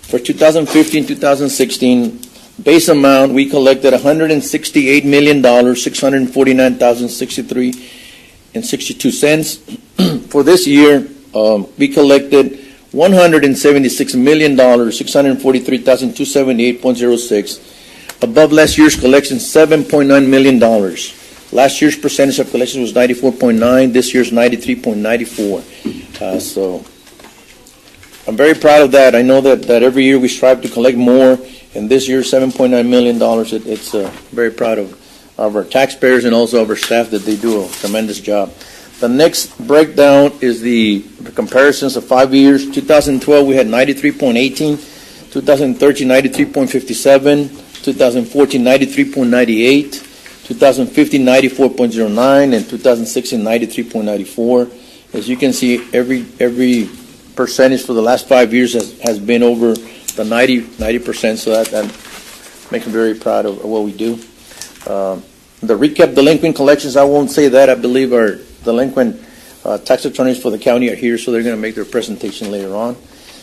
for 2015-2016, base amount we collected $168,643.62. For this year, we collected $176,643,278.06, above last year's collection $7.9 million. Last year's percentage of collection was 94.9. This year's 93.94. So I'm very proud of that. I know that every year we strive to collect more, and this year $7.9 million. It's very proud of our taxpayers and also of our staff that they do a tremendous job. The next breakdown is the comparisons of 5 years. 2012 we had 93.18, 2013 93.57, 2014 93.98, 2015 94.09, and 2016 93.94. As you can see, every percentage for the last 5 years has been over the 90%, so that makes me very proud of what we do. The recap delinquent collections, I won't say that. I believe our delinquent tax attorneys for the county are here, so they're going to make their presentation later on.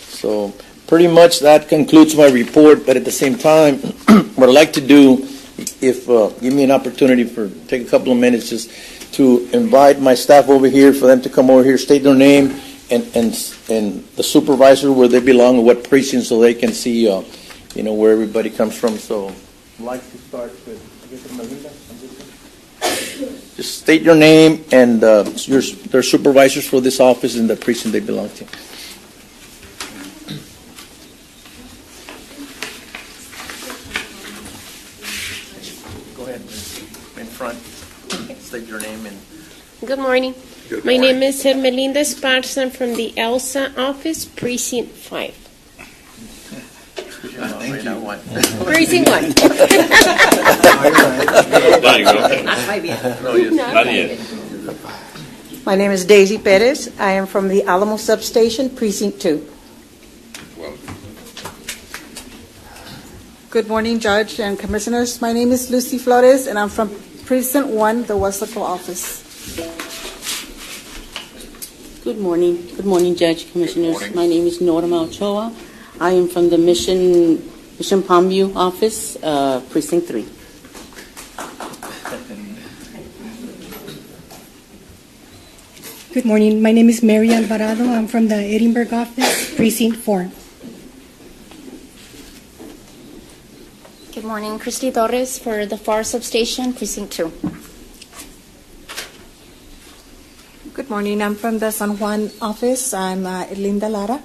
So pretty much that concludes my report, but at the same time, what I'd like to do, if give me an opportunity take a couple of minutes, just to invite my staff over here, for them to come over here, state their name, and the supervisor, where they belong, and what precinct, so they can see where everybody comes from. So I'd like to start with Melinda. Just state your name and their supervisors for this office and the precinct they belong to. Go ahead, in front. State your name and. Good morning. My name is Melinda Sparson from the ELSA office, Precinct 5. Thank you. Precinct 1. My name is Daisy Perez. I am from the Alamo Substation, Precinct 2. Good morning, Judge and Commissioners. My name is Lucy Flores, and I'm from Precinct 1, the West Central Office. Good morning. Good morning, Judge, Commissioners. My name is Norma Ochoa. I am from the Mission Palmview Office, Precinct 3. Good morning. My name is Mary Alvarado. I'm from the Edinburg office, Precinct 4. Good morning. Christy Torres for the FAR Substation, Precinct 2. Good morning. I'm from the San Juan office. I'm Linda Lara.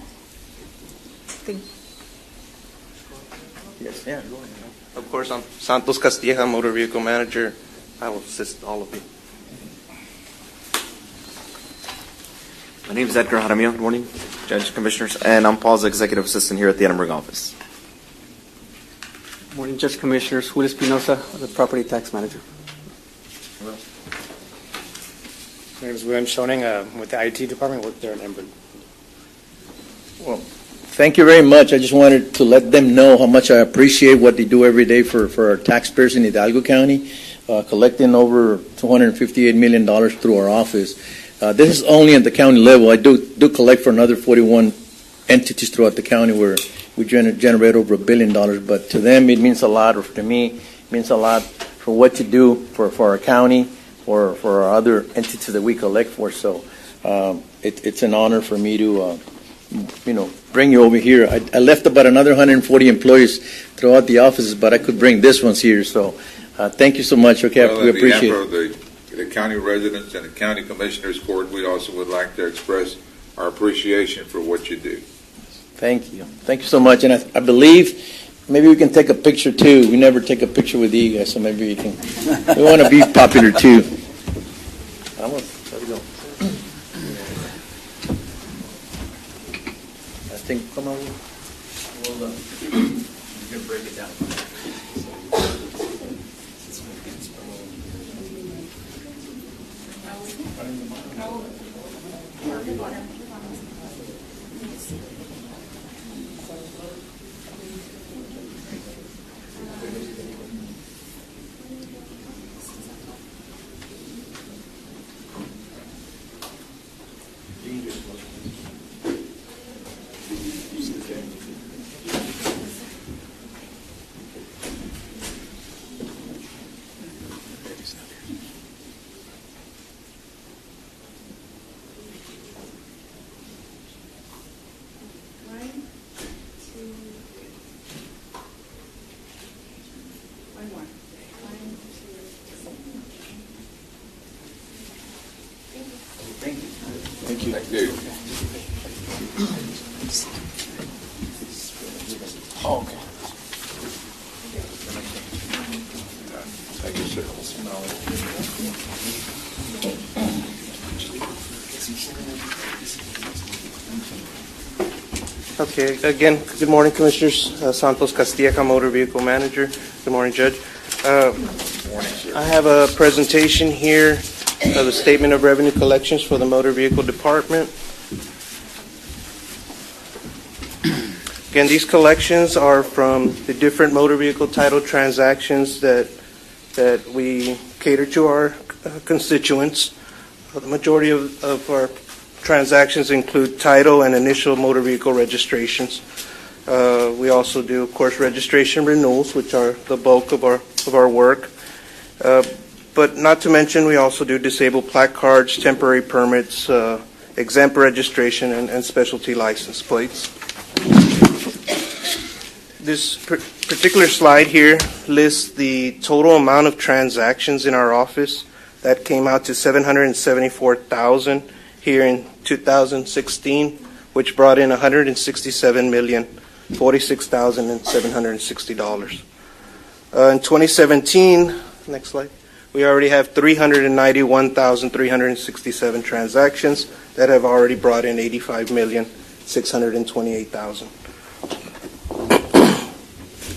Yes, yeah, go ahead. Of course, I'm Santos Castilla, Motor Vehicle Manager. I will assist all of you. My name is Edgar Jaramillo. Good morning, Judge, Commissioners, and I'm Paul's Executive Assistant here at the Edinburg office. Good morning, Judge, Commissioners. Julio Espinosa, the Property Tax Manager. My name is William Schoening with the IT department. Work there in Edinburg. Well, thank you very much. I just wanted to let them know how much I appreciate what they do every day for our taxpayers in Hidalgo County, collecting over $258 million through our office. This is only at the county level. I do collect for another 41 entities throughout the county where we generate over $1 billion. But to them, it means a lot, or to me, it means a lot for what to do for our county or for our other entities that we collect for. So it's an honor for me to, bring you over here. I left about another 140 employees throughout the offices, but I could bring this ones here. So thank you so much. Okay, we appreciate it. The county residents and the county commissioners court, we also would like to express our appreciation for what you do. Thank you. Thank you so much. And I believe maybe we can take a picture too. We never take a picture with you guys, so maybe we can. We want to be popular too. There we go. I think, come on, we'll you can break it down. Thank you. Thank you. Oh, okay. Thank you, sir. Okay, again, good morning, Commissioners. Santos Castilla, Motor Vehicle Manager. Good morning, Judge. I have a presentation here of the Statement of Revenue Collections for the Motor Vehicle Department. Again, these collections are from the different motor vehicle title transactions that we cater to our constituents. The majority of our transactions include title and initial motor vehicle registrations. We also do, of course, registration renewals, which are the bulk of our work. But not to mention, we also do disabled plaque cards, temporary permits, exempt registration, and specialty license plates. This particular slide here lists the total amount of transactions in our office. That came out to 774,000 here in 2016, which brought in $167,046,760. In 2017, next slide, we already have 391,367 transactions that have already brought in $85,628,000.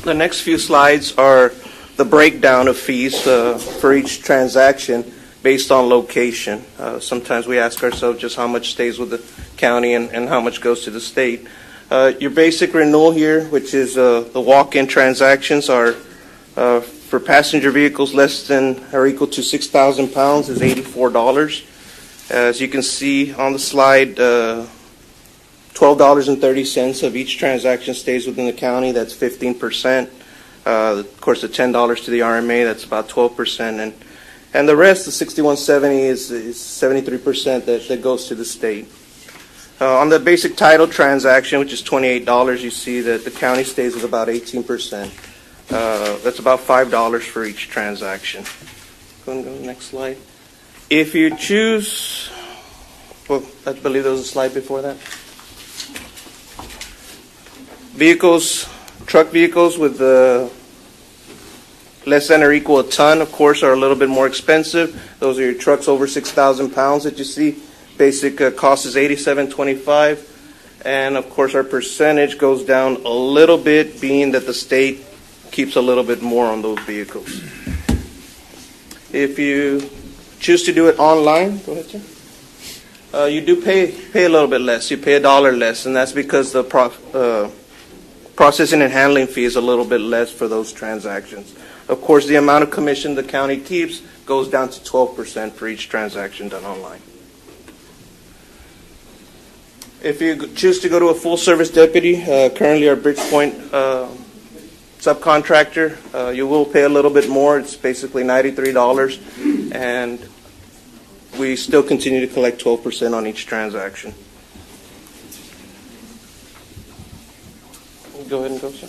The next few slides are the breakdown of fees for each transaction. based on location. Sometimes we ask ourselves just how much stays with the county and how much goes to the state. Your basic renewal here, which is the walk-in transactions, are for passenger vehicles less than or equal to 6,000 pounds is $84. As you can see on the slide, $12.30 of each transaction stays within the county. That's 15%. Of course, the $10 to the RMA, that's about 12%. And the rest, the $61.70, is 73% that goes to the state. On the basic title transaction, which is $28, you see that the county stays with about 18%. That's about $5 for each transaction. Go and go to the next slide. If you choose, well, I believe there was a slide before that. Vehicles, truck vehicles with less than or equal a ton, of course, are a little bit more expensive. Those are your trucks over 6,000 pounds that you see. Basic cost is $87.25, and of course our percentage goes down a little bit, being that the state keeps a little bit more on those vehicles. If you choose to do it online, go ahead, sir. You do pay a little bit less. You pay $1 less, and that's because the processing and handling fee is a little bit less for those transactions. Of course, the amount of commission the county keeps goes down to 12% for each transaction done online. If you choose to go to a full-service deputy, currently our Bridgepoint subcontractor, you will pay a little bit more. It's basically $93, and we still continue to collect 12% on each transaction. Go ahead and go, sir.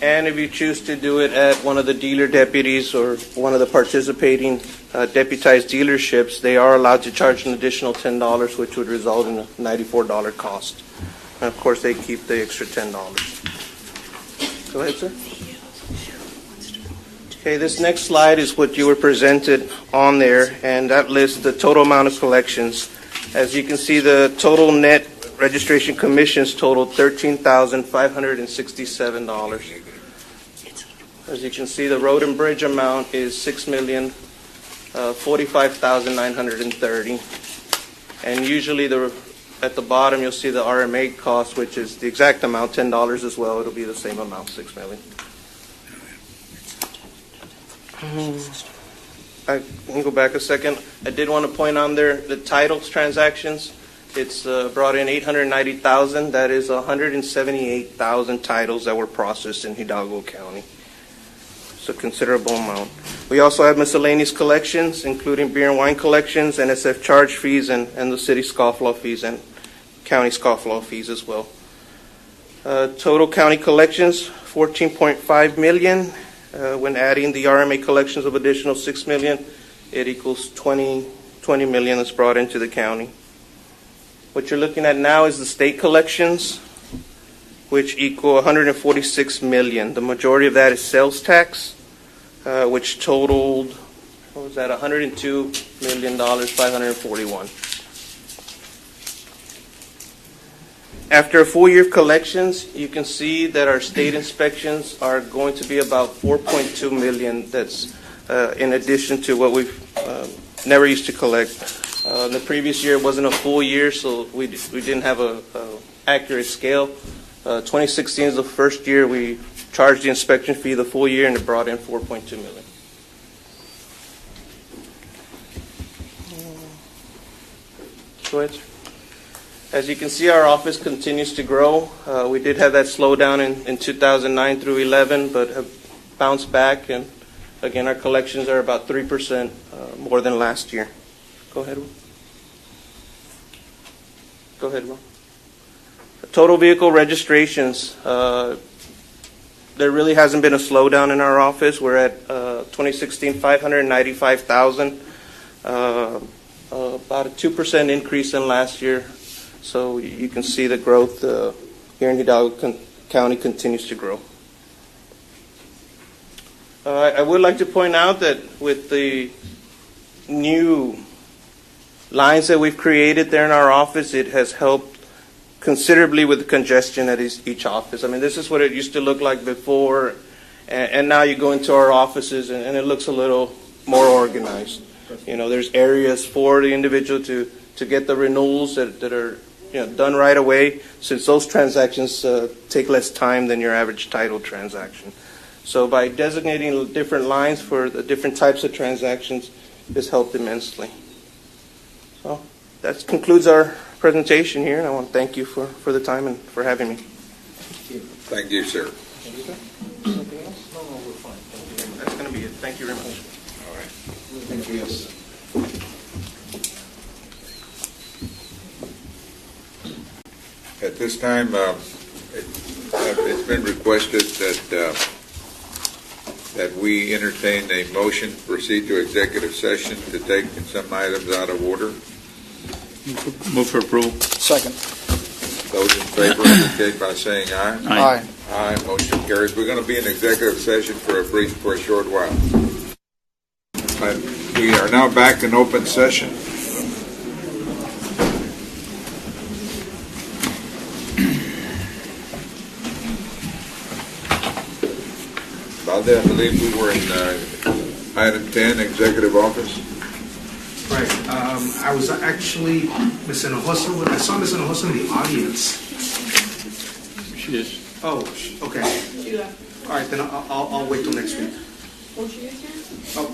And if you choose to do it at one of the dealer deputies or one of the participating deputized dealerships, they are allowed to charge an additional $10, which would result in a $94 cost. And of course, they keep the extra $10. Go ahead, sir. Okay, this next slide is what you were presented on there, and that lists the total amount of collections. As you can see, the total net registration commissions totaled $13,567. As you can see, the road and bridge amount is $6,045,930. And usually at the bottom you'll see the RMA cost, which is the exact amount, $10 as well. It'll be the same amount, $6 million. I can go back a second. I did want to point on there the titles transactions. It's brought in 890,000. That is 178,000 titles that were processed in Hidalgo County. It's a considerable amount. We also have miscellaneous collections, including beer and wine collections, NSF charge fees, and the city scofflaw fees and county scofflaw fees as well. Total county collections, $14.5 million. When adding the RMA collections of additional $6 million, it equals $20 million that's brought into the county. What you're looking at now is the state collections, which equal $146 million. The majority of that is sales tax, which totaled, what was that, $102,541,000. After a full year of collections, you can see that our state inspections are going to be about $4.2 million. That's in addition to what we've never used to collect. The previous year wasn't a full year, so we didn't have a accurate scale. 2016 is the first year we charged the inspection fee the full year, and it brought in $4.2 million. Go ahead, sir. As you can see, our office continues to grow. We did have that slowdown in 2009 through 11, but have bounced back, and again, our collections are about 3% more than last year. Go ahead, Will. Go ahead, Will. Total vehicle registrations. There really hasn't been a slowdown in our office. We're at 2016, 595,000, about a 2% increase in last year. So you can see the growth here in Hidalgo County continues to grow. I would like to point out that with the new lines that we've created there in our office, it has helped considerably with the congestion at each office. I mean, this is what it used to look like before, and now you go into our offices and it looks a little more organized. There's areas for the individual to get the renewals that are done right away, since those transactions take less time than your average title transaction. So by designating different lines for the different types of transactions, this helped immensely. So that concludes our presentation here, and I want to thank you for the time and for having me. Thank you, sir. Anything else? No, we're fine. That's going to be it. Thank you very much. All right. Thank you. At this time, it's been requested that we entertain a motion, proceed to executive session to take some items out of order. Move for approval. Second. Those in favor indicate by saying aye. Aye. Aye. Motion carries. We're going to be in executive session for a short while. We are now back in open session. Valde, I believe we were in item 10, executive office. Right. I was actually, Ms. Hinojosa, I saw Ms. Hinojosa in the audience. She is. Oh, okay. All right, then I'll wait till next week. Oh.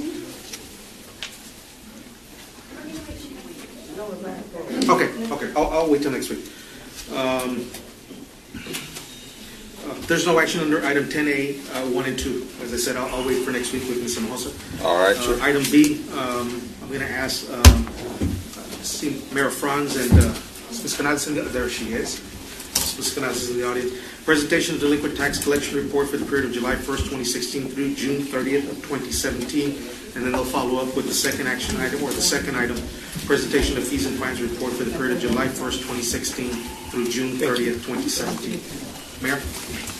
Okay, I'll wait till next week. There's no action under item 10A, 1 and 2. As I said, I'll wait for next week with Ms. Hinojosa. All right, sure. Item B, I'm going to ask see Mayor Franz and Ms. Canales, there she is. Ms. Canales is in the audience. Presentation of delinquent tax collection report for the period of July 1st, 2016 through June 30th of 2017. And then they'll follow up with the second action item, or the second item, presentation of fees and fines report for the period of July 1st, 2016 through June 30th, 2017. Mayor?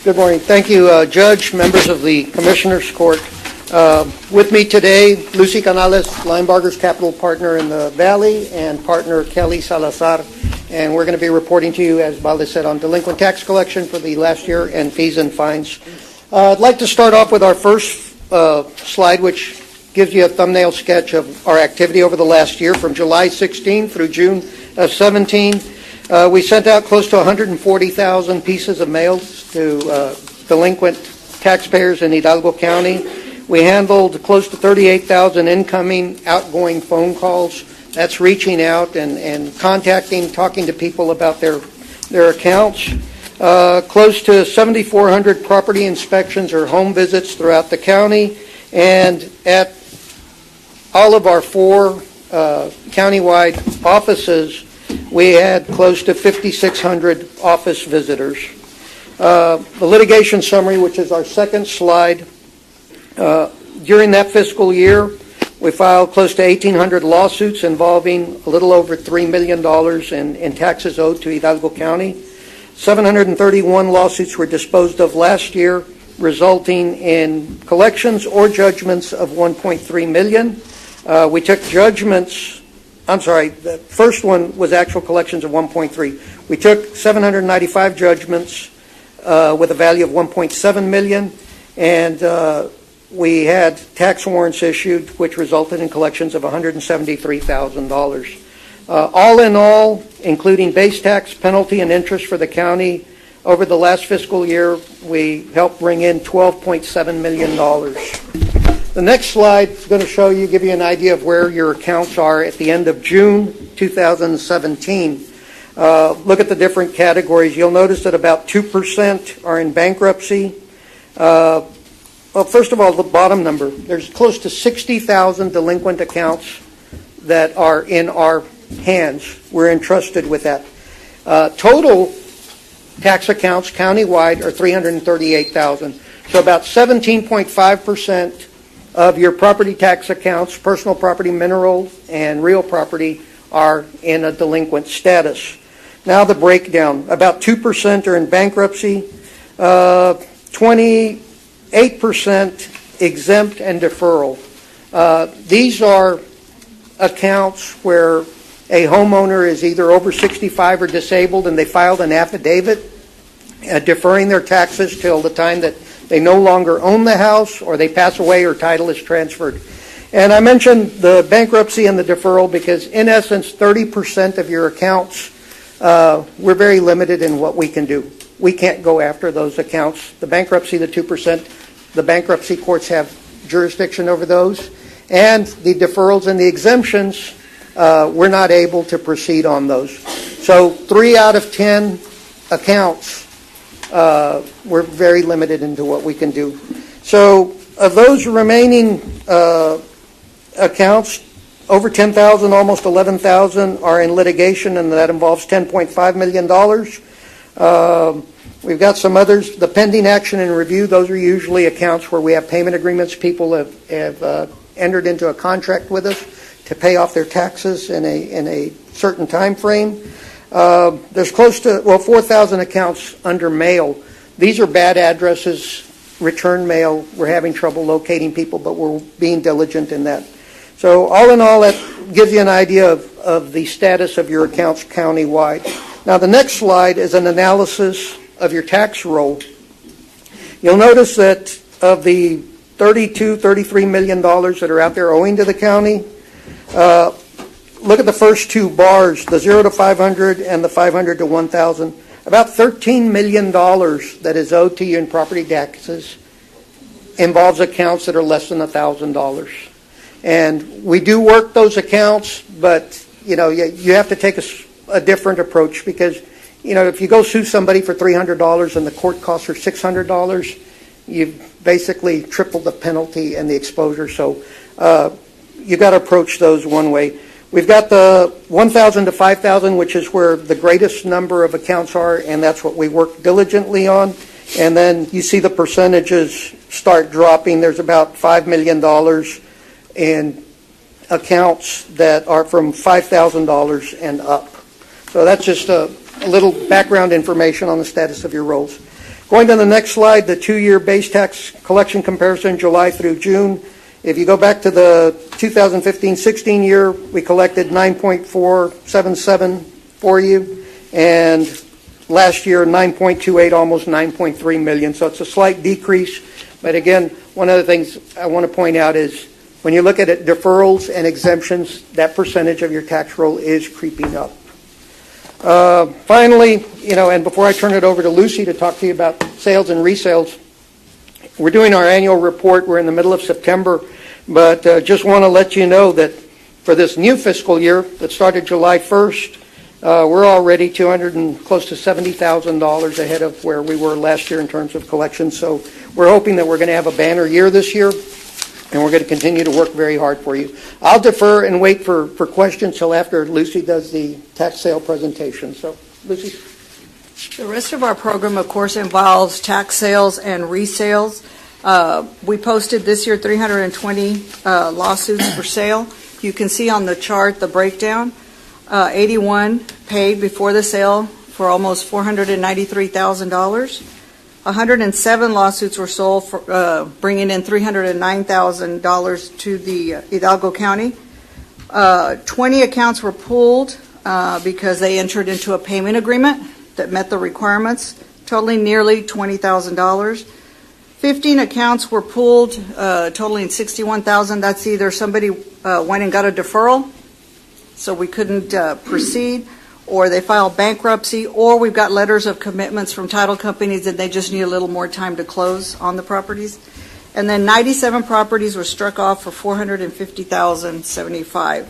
Good morning. Thank you, Judge, members of the Commissioners Court. With me today, Lucy Canales, Linebarger's capital partner in the Valley, and partner Kelly Salazar. And we're going to be reporting to you, as Valde said, on delinquent tax collection for the last year and fees and fines. I'd like to start off with our first slide, which gives you a thumbnail sketch of our activity over the last year from July 16 through June of 17. We sent out close to 140,000 pieces of mail to delinquent taxpayers in Hidalgo County. We handled close to 38,000 incoming, outgoing phone calls. That's reaching out and contacting, talking to people about their accounts. Close to 7,400 property inspections or home visits throughout the county. And at all of our 4 countywide offices, we had close to 5,600 office visitors. The litigation summary, which is our second slide, during that fiscal year, we filed close to 1,800 lawsuits involving a little over $3 million in taxes owed to Hidalgo County. 731 lawsuits were disposed of last year, resulting in collections or judgments of $1.3 million. We took judgments, the first one was actual collections of 1.3. We took 795 judgments with a value of 1.7 million, and we had tax warrants issued, which resulted in collections of $173,000. All in all, including base tax, penalty, and interest for the county, over the last fiscal year, we helped bring in $12.7 million. The next slide is going to give you an idea of where your accounts are at the end of June 2017. Look at the different categories. You'll notice that about 2% are in bankruptcy. Well, first of all, the bottom number, there's close to 60,000 delinquent accounts that are in our hands. We're entrusted with that. Total tax accounts countywide are 338,000. So about 17.5% of your property tax accounts, personal property, mineral, and real property, are in a delinquent status. Now the breakdown. About 2% are in bankruptcy, 28% exempt and deferral. These are accounts where a homeowner is either over 65 or disabled, and they filed an affidavit deferring their taxes till the time that they no longer own the house or they pass away or title is transferred. And I mentioned the bankruptcy and the deferral because, in essence, 30% of your accounts, we're very limited in what we can do. We can't go after those accounts. The bankruptcy, the 2%, the bankruptcy courts have jurisdiction over those. And the deferrals and the exemptions, we're not able to proceed on those. So 3 out of 10 accounts, we're very limited into what we can do. So of those remaining accounts, over 10,000, almost 11,000 are in litigation, and that involves $10.5 million. We've got some others. The pending action and review, those are usually accounts where we have payment agreements. People have entered into a contract with us to pay off their taxes in a certain time frame. There's close to, 4,000 accounts under mail. These are bad addresses, return mail. We're having trouble locating people, but we're being diligent in that. So all in all, that gives you an idea of the status of your accounts countywide. Now the next slide is an analysis of your tax roll. You'll notice that of the $33 million that are out there owing to the county, look at the first 2 bars, the 0 to 500 and the 500 to 1,000. About $13 million that is owed to you in property taxes involves accounts that are less than $1,000. And we do work those accounts, but you have to take a different approach because if you go sue somebody for $300 and the court costs are $600, you've basically tripled the penalty and the exposure. So you've got to approach those one way. We've got the 1,000 to 5,000, which is where the greatest number of accounts are, and that's what we work diligently on. And then you see the percentages start dropping. There's about $5 million in accounts that are from $5,000 and up. So that's just a little background information on the status of your rolls. Going to the next slide, the 2-year base tax collection comparison, July through June. If you go back to the 2015-16 year, we collected 9.477 for you, and last year 9.28, almost 9.3 million. So it's a slight decrease. But again, one of the things I want to point out is when you look at it, deferrals and exemptions, that percentage of your tax roll is creeping up. Finally, and before I turn it over to Lucy to talk to you about sales and resales, we're doing our annual report. We're in the middle of September, but just want to let you know that for this new fiscal year that started July 1st, we're already close to $70,000 ahead of where we were last year in terms of collections. So we're hoping that we're going to have a banner year this year, and we're going to continue to work very hard for you. I'll defer and wait for questions till after Lucy does the tax sale presentation. So, Lucy. The rest of our program, of course, involves tax sales and resales. We posted this year 320 lawsuits for sale. You can see on the chart the breakdown. 81 paid before the sale for almost $493,000. 107 lawsuits were sold, for, bringing in $309,000 to the Hidalgo County. 20 accounts were pulled because they entered into a payment agreement that met the requirements, totaling nearly $20,000. 15 accounts were pulled, totaling $61,000. That's either somebody went and got a deferral, so we couldn't proceed, or they filed bankruptcy, or we've got letters of commitments from title companies and they just need a little more time to close on the properties. And then 97 properties were struck off for $450,075.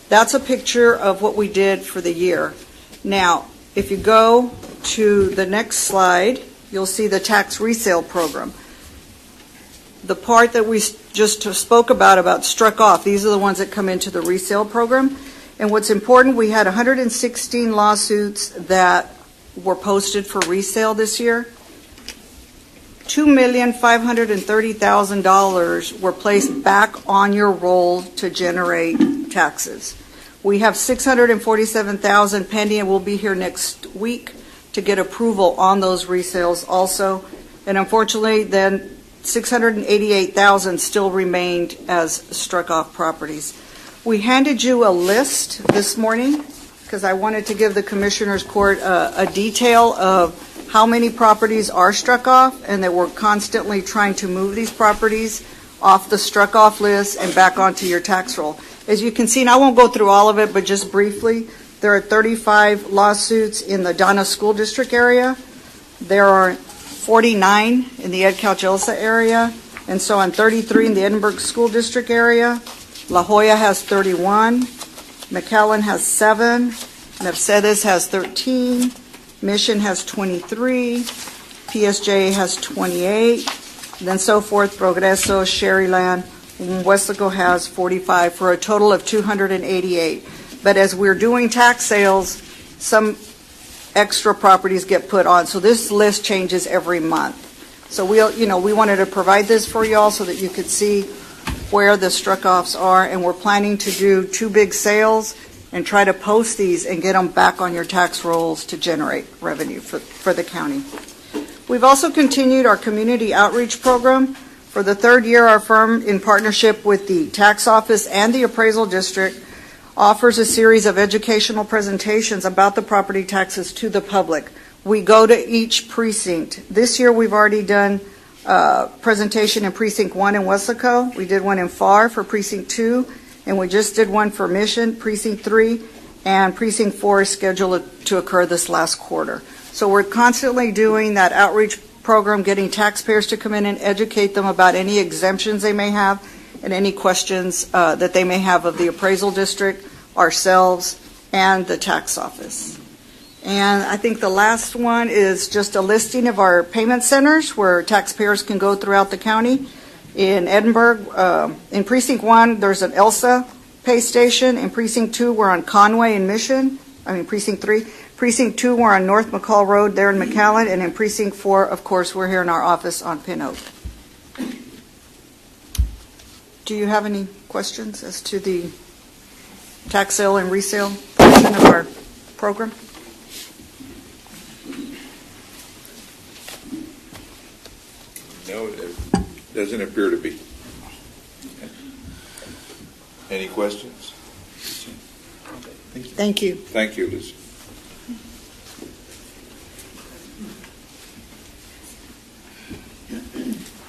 That's a picture of what we did for the year. Now, if you go to the next slide, you'll see the tax resale program. The part that we just spoke about struck off, these are the ones that come into the resale program. And what's important, we had 116 lawsuits that were posted for resale this year. $2,530,000 were placed back on your roll to generate taxes. We have $647,000 pending, and we'll be here next week to get approval on those resales also. And unfortunately, then $688,000 still remained as struck off properties. We handed you a list this morning because I wanted to give the Commissioners Court a detail of how many properties are struck off and that we're constantly trying to move these properties. off the struck-off list and back onto your tax roll. As you can see, and I won't go through all of it, but just briefly, there are 35 lawsuits in the Donna School District area. There are 49 in the Ed Calch-Elsa area, and so on 33 in the Edinburg School District area. La Jolla has 31. McAllen has 7. Mercedes has 13. Mission has 23. PSJ has 28. Then so forth, Progreso, Sherryland, Westlaco has 45 for a total of 288. But as we're doing tax sales, some extra properties get put on. So this list changes every month. So we wanted to provide this for you all so that you could see where the struck-offs are, and we're planning to do 2 big sales and try to post these and get them back on your tax rolls to generate revenue for the county. We've also continued our community outreach program. For the 3rd year, our firm, in partnership with the tax office and the appraisal district, offers a series of educational presentations about the property taxes to the public. We go to each precinct. This year, we've already done a presentation in Precinct 1 in Westlaco. We did one in FAR for Precinct 2, and we just did one for Mission, Precinct 3, and Precinct 4 is scheduled to occur this last quarter. So we're constantly doing that outreach program, getting taxpayers to come in and educate them about any exemptions they may have and any questions that they may have of the appraisal district, ourselves, and the tax office. And I think the last one is just a listing of our payment centers where taxpayers can go throughout the county. In Edinburg, in Precinct 1, there's an ELSA pay station. In Precinct 2, we're on Conway and Mission. Precinct 3. Precinct 2, we're on North McCall Road there in McAllen. And in Precinct 4, of course, we're here in our office on Pin Oak. Do you have any questions as to the tax sale and resale portion of our program? No, it doesn't appear to be. Any questions? Thank you. Thank you, Lucy.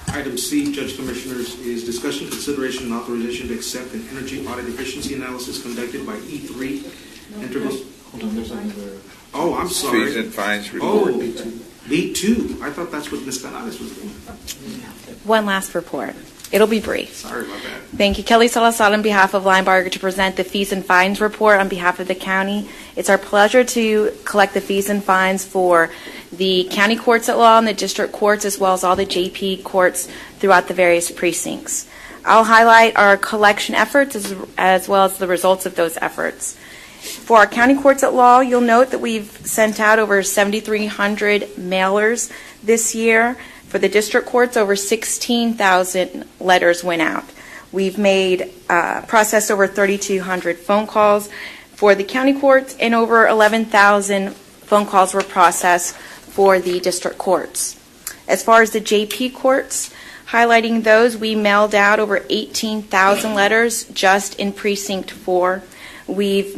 Item C, Judge Commissioners, is discussion, consideration, and authorization to accept an energy audit efficiency analysis conducted by E3. Hold on, there's another. Oh, I'm sorry. Fees and fines report. B2. I thought that's what Ms. Canales was doing. One last report. It'll be brief. Sorry about that. Thank you. Kelly Salazar on behalf of Linebarger to present the fees and fines report on behalf of the county. It's our pleasure to collect the fees and fines for the county courts at law and the district courts, as well as all the JP courts throughout the various precincts. I'll highlight our collection efforts as well as the results of those efforts. For our county courts at law, you'll note that we've sent out over 7,300 mailers this year. For the district courts, over 16,000 letters went out. We've processed over 3,200 phone calls for the county courts, and over 11,000 phone calls were processed for the district courts. As far as the JP courts, highlighting those, we mailed out over 18,000 letters just in Precinct 4. We've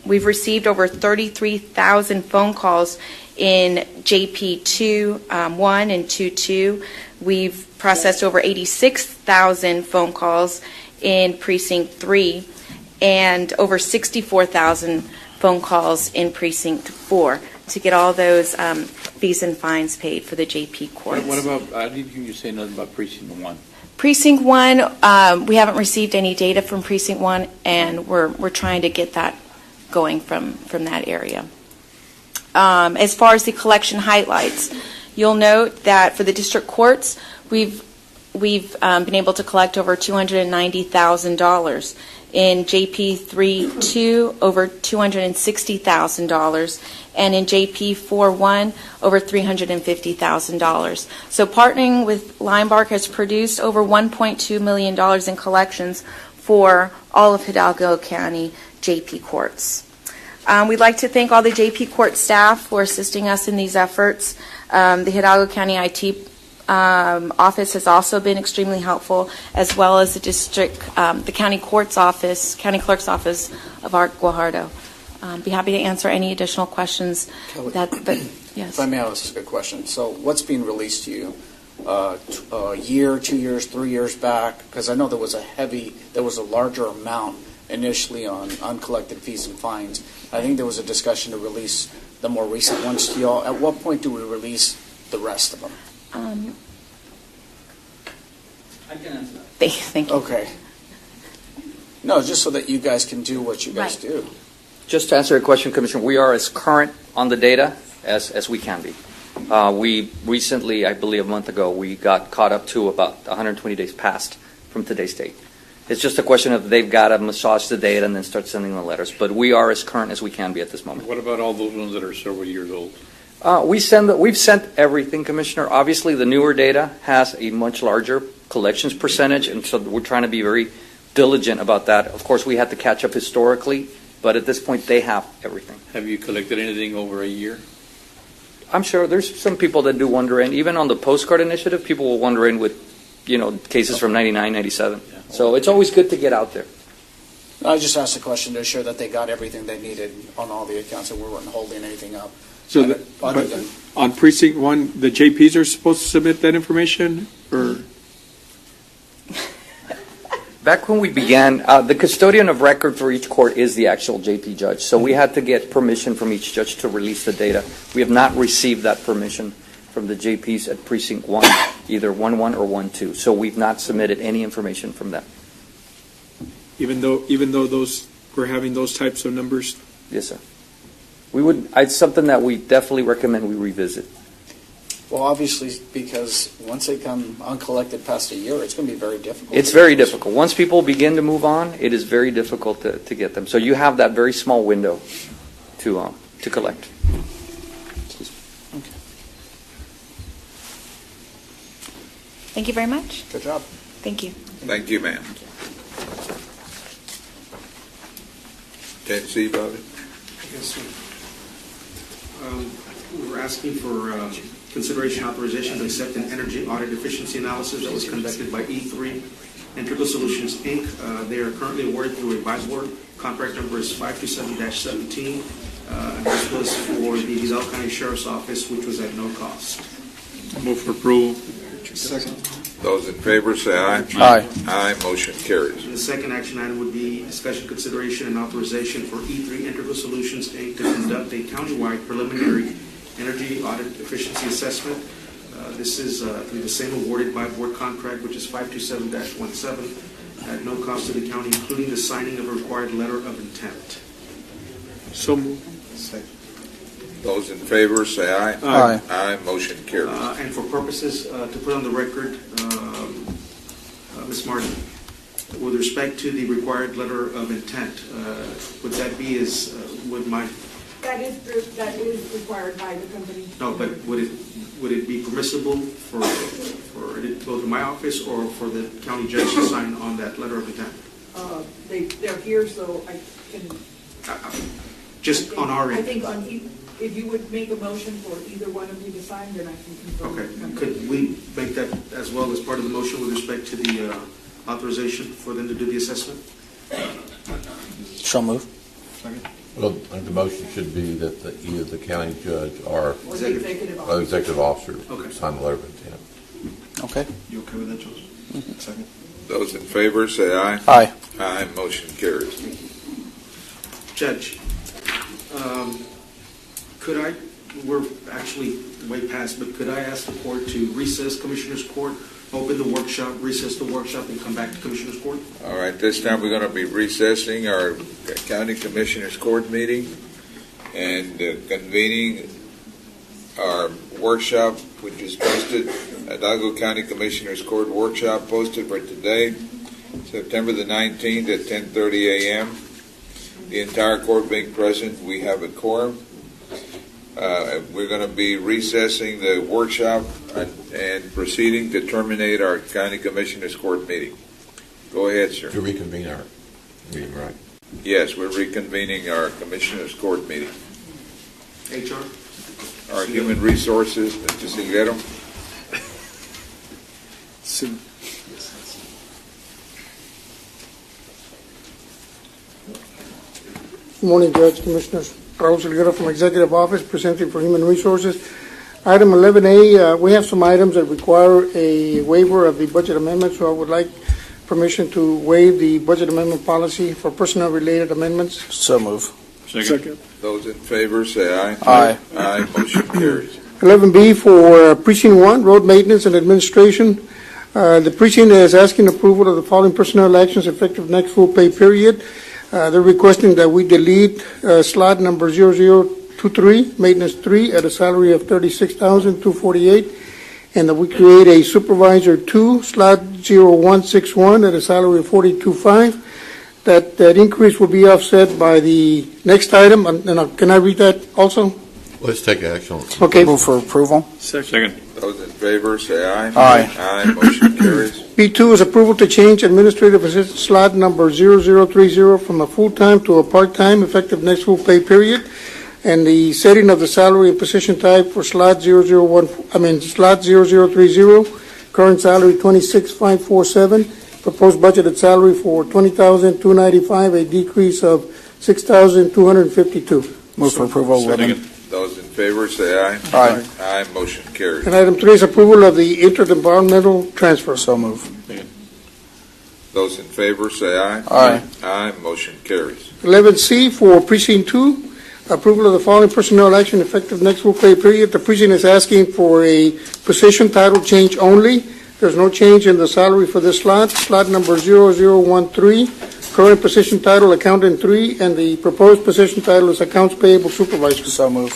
received over 33,000 phone calls in JP 1 and 2. We've processed over 86,000 phone calls in Precinct 3 and over 64,000 phone calls in Precinct 4 to get all those fees and fines paid for the JP courts. What about, I didn't hear you say nothing about Precinct 1. Precinct 1, we haven't received any data from Precinct 1, and we're trying to get that going from that area. As far as the collection highlights, you'll note that for the district courts, we've been able to collect over $290,000. In JP 3-2, over $260,000, and in JP 4-1, over $350,000. So partnering with Linebarger has produced over $1.2 million in collections for all of Hidalgo County JP courts. We'd like to thank all the JP court staff for assisting us in these efforts. The Hidalgo County IT office has also been extremely helpful, as well as the district, the county clerk's office of Art Guajardo. Be happy to answer any additional questions. Kelly, yes. If I may ask a question. So what's being released to you a year, 2 years, 3 years back? Because I know there was a larger amount initially on uncollected fees and fines. I think there was a discussion to release the more recent ones to y'all. At what point do we release the rest of them? I can answer that. Thank you. Okay. No, just so that you guys can do what you guys do. Just to answer your question, Commissioner, we are as current on the data as we can be. We recently, I believe a month ago, we got caught up to about 120 days past from today's date. It's just a question of they've got to massage the data and then start sending the letters. But we are as current as we can be at this moment. What about all those ones that are several years old? We've sent everything, Commissioner. Obviously, the newer data has a much larger collections percentage, and so we're trying to be very diligent about that. Of course, we had to catch up historically, but at this point, they have everything. Have you collected anything over a year? I'm sure there's some people that do wonder in. Even on the postcard initiative, people will wonder in with, cases from 99, 97. Yeah. So it's always good to get out there. I just asked a question to assure that they got everything they needed on all the accounts and we weren't holding anything up. So on precinct 1, the JPs are supposed to submit that information, or? Back when we began, the custodian of record for each court is the actual JP judge. So we had to get permission from each judge to release the data. We have not received that permission from the JPs at precinct 1, either 1-1 or 1-2. So we've not submitted any information from them. Even though those we're having those types of numbers? Yes, sir. It's something that we definitely recommend we revisit. Well, obviously, because once they come uncollected past a year, it's going to be very difficult. It's very difficult. Once people begin to move on, it is very difficult to get them. So you have that very small window to collect. Okay. Thank you very much. Good job. Thank you. Thank you, ma'am. 10C, Bobby? Yes, sir. We were asking for consideration authorization to accept an energy audit efficiency analysis that was conducted by E3 Integral Solutions, Inc. They are currently awarded through a BISWORD. Contract number is 527-17. And this was for the Hidalgo County Sheriff's Office, which was at no cost. Move for approval. Second. Those in favor say aye. Aye. Aye, motion carries. And the second action item would be discussion, consideration, and authorization for E3 Integral Solutions, Inc. to conduct a countywide preliminary energy audit efficiency assessment. This is through the same awarded by board contract, which is 527-17, at no cost to the county, including the signing of a required letter of intent. So moved. Second. Those in favor say aye. Aye. Aye, motion carries. And for purposes to put on the record, Ms. Martin, with respect to the required letter of intent, would that be would my... That is required by the company. No, but would it be permissible for it to go to my office or for the county judge to sign on that letter of intent? They're here, so I can... On our end? I think if you would make a motion for either one of you to sign, then I can confirm. Okay. Could we make that as well as part of the motion with respect to the authorization for them to do the assessment? So move. Second. Well, I think the motion should be that either the county judge or the executive officer sign the letter of intent. Okay. You okay with that, Joseph? Mm-hmm. Second. Those in favor say aye. Aye. Aye, motion carries. Judge, we're actually way past, but could I ask the court to recess Commissioner's Court, open the workshop, recess the workshop, and come back to Commissioner's Court? All right, this time we're going to be recessing our County Commissioners Court meeting and convening our workshop, which is posted, Hidalgo County Commissioners Court workshop posted for today, September the 19th at 10:30 a.m. The entire court being present, we have a quorum. We're going to be recessing the workshop and proceeding to terminate our County Commissioners Court meeting. Go ahead, sir. To reconvene our meeting, right? Yes, we're reconvening our Commissioners Court meeting. HR? Our Human Resources, Mr. Silguero. Soon. Good morning, Judge, Commissioners. Raul Silguero from Executive Office, presenting for Human Resources. Item 11A, we have some items that require a waiver of the budget amendment, so I would like permission to waive the budget amendment policy for personnel-related amendments. So move. Second. Those in favor say aye. Aye. Aye, motion carries. 11B for Precinct 1, Road Maintenance and Administration. The precinct is asking approval of the following personnel actions effective next full pay period. They're requesting that we delete slot number 0023, Maintenance 3, at a salary of $36,248, and that we create a Supervisor 2, slot 0161, at a salary of $42,500. That increase will be offset by the next item. And can I read that also? Let's take action on it. Okay. Move for approval. Second. Those in favor say aye. Aye. Aye, motion carries. B2 is approval to change administrative assistant slot number 0030 from a full-time to a part-time effective next full pay period. And the setting of the salary and position type for slot 0030, current salary $26,547, proposed budgeted salary for $20,295, a decrease of $6,252. Move for approval. Second. Those in favor say aye. Aye. Aye, motion carries. And item 3 is approval of the interdepartmental transfer. So move. Those in favor say aye. Aye. Aye, motion carries. 11C for Precinct 2, approval of the following personnel action effective next full pay period. The precinct is asking for a position title change only. There's no change in the salary for this slot. Slot number 0013, current position title Accountant 3, and the proposed position title is Accounts Payable Supervisor. So move.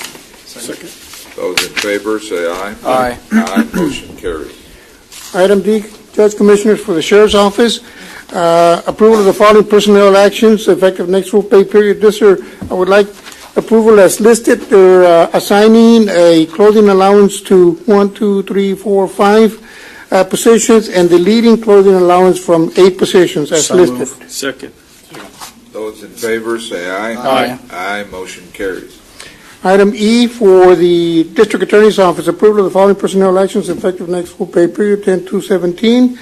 Second. Those in favor say aye. Aye. Aye, motion carries. Item D, Judge Commissioners, for the Sheriff's Office, approval of the following personnel actions effective next full pay period. This year, I would like approval as listed. They're assigning a clothing allowance to 1, 2, 3, 4, 5 positions, and deleting clothing allowance from 8 positions as So listed. moved. Second. Those in favor say aye. Aye. Aye, motion carries. Item E for the District Attorney's Office, approval of the following personnel actions effective next full pay period, 10/2/17.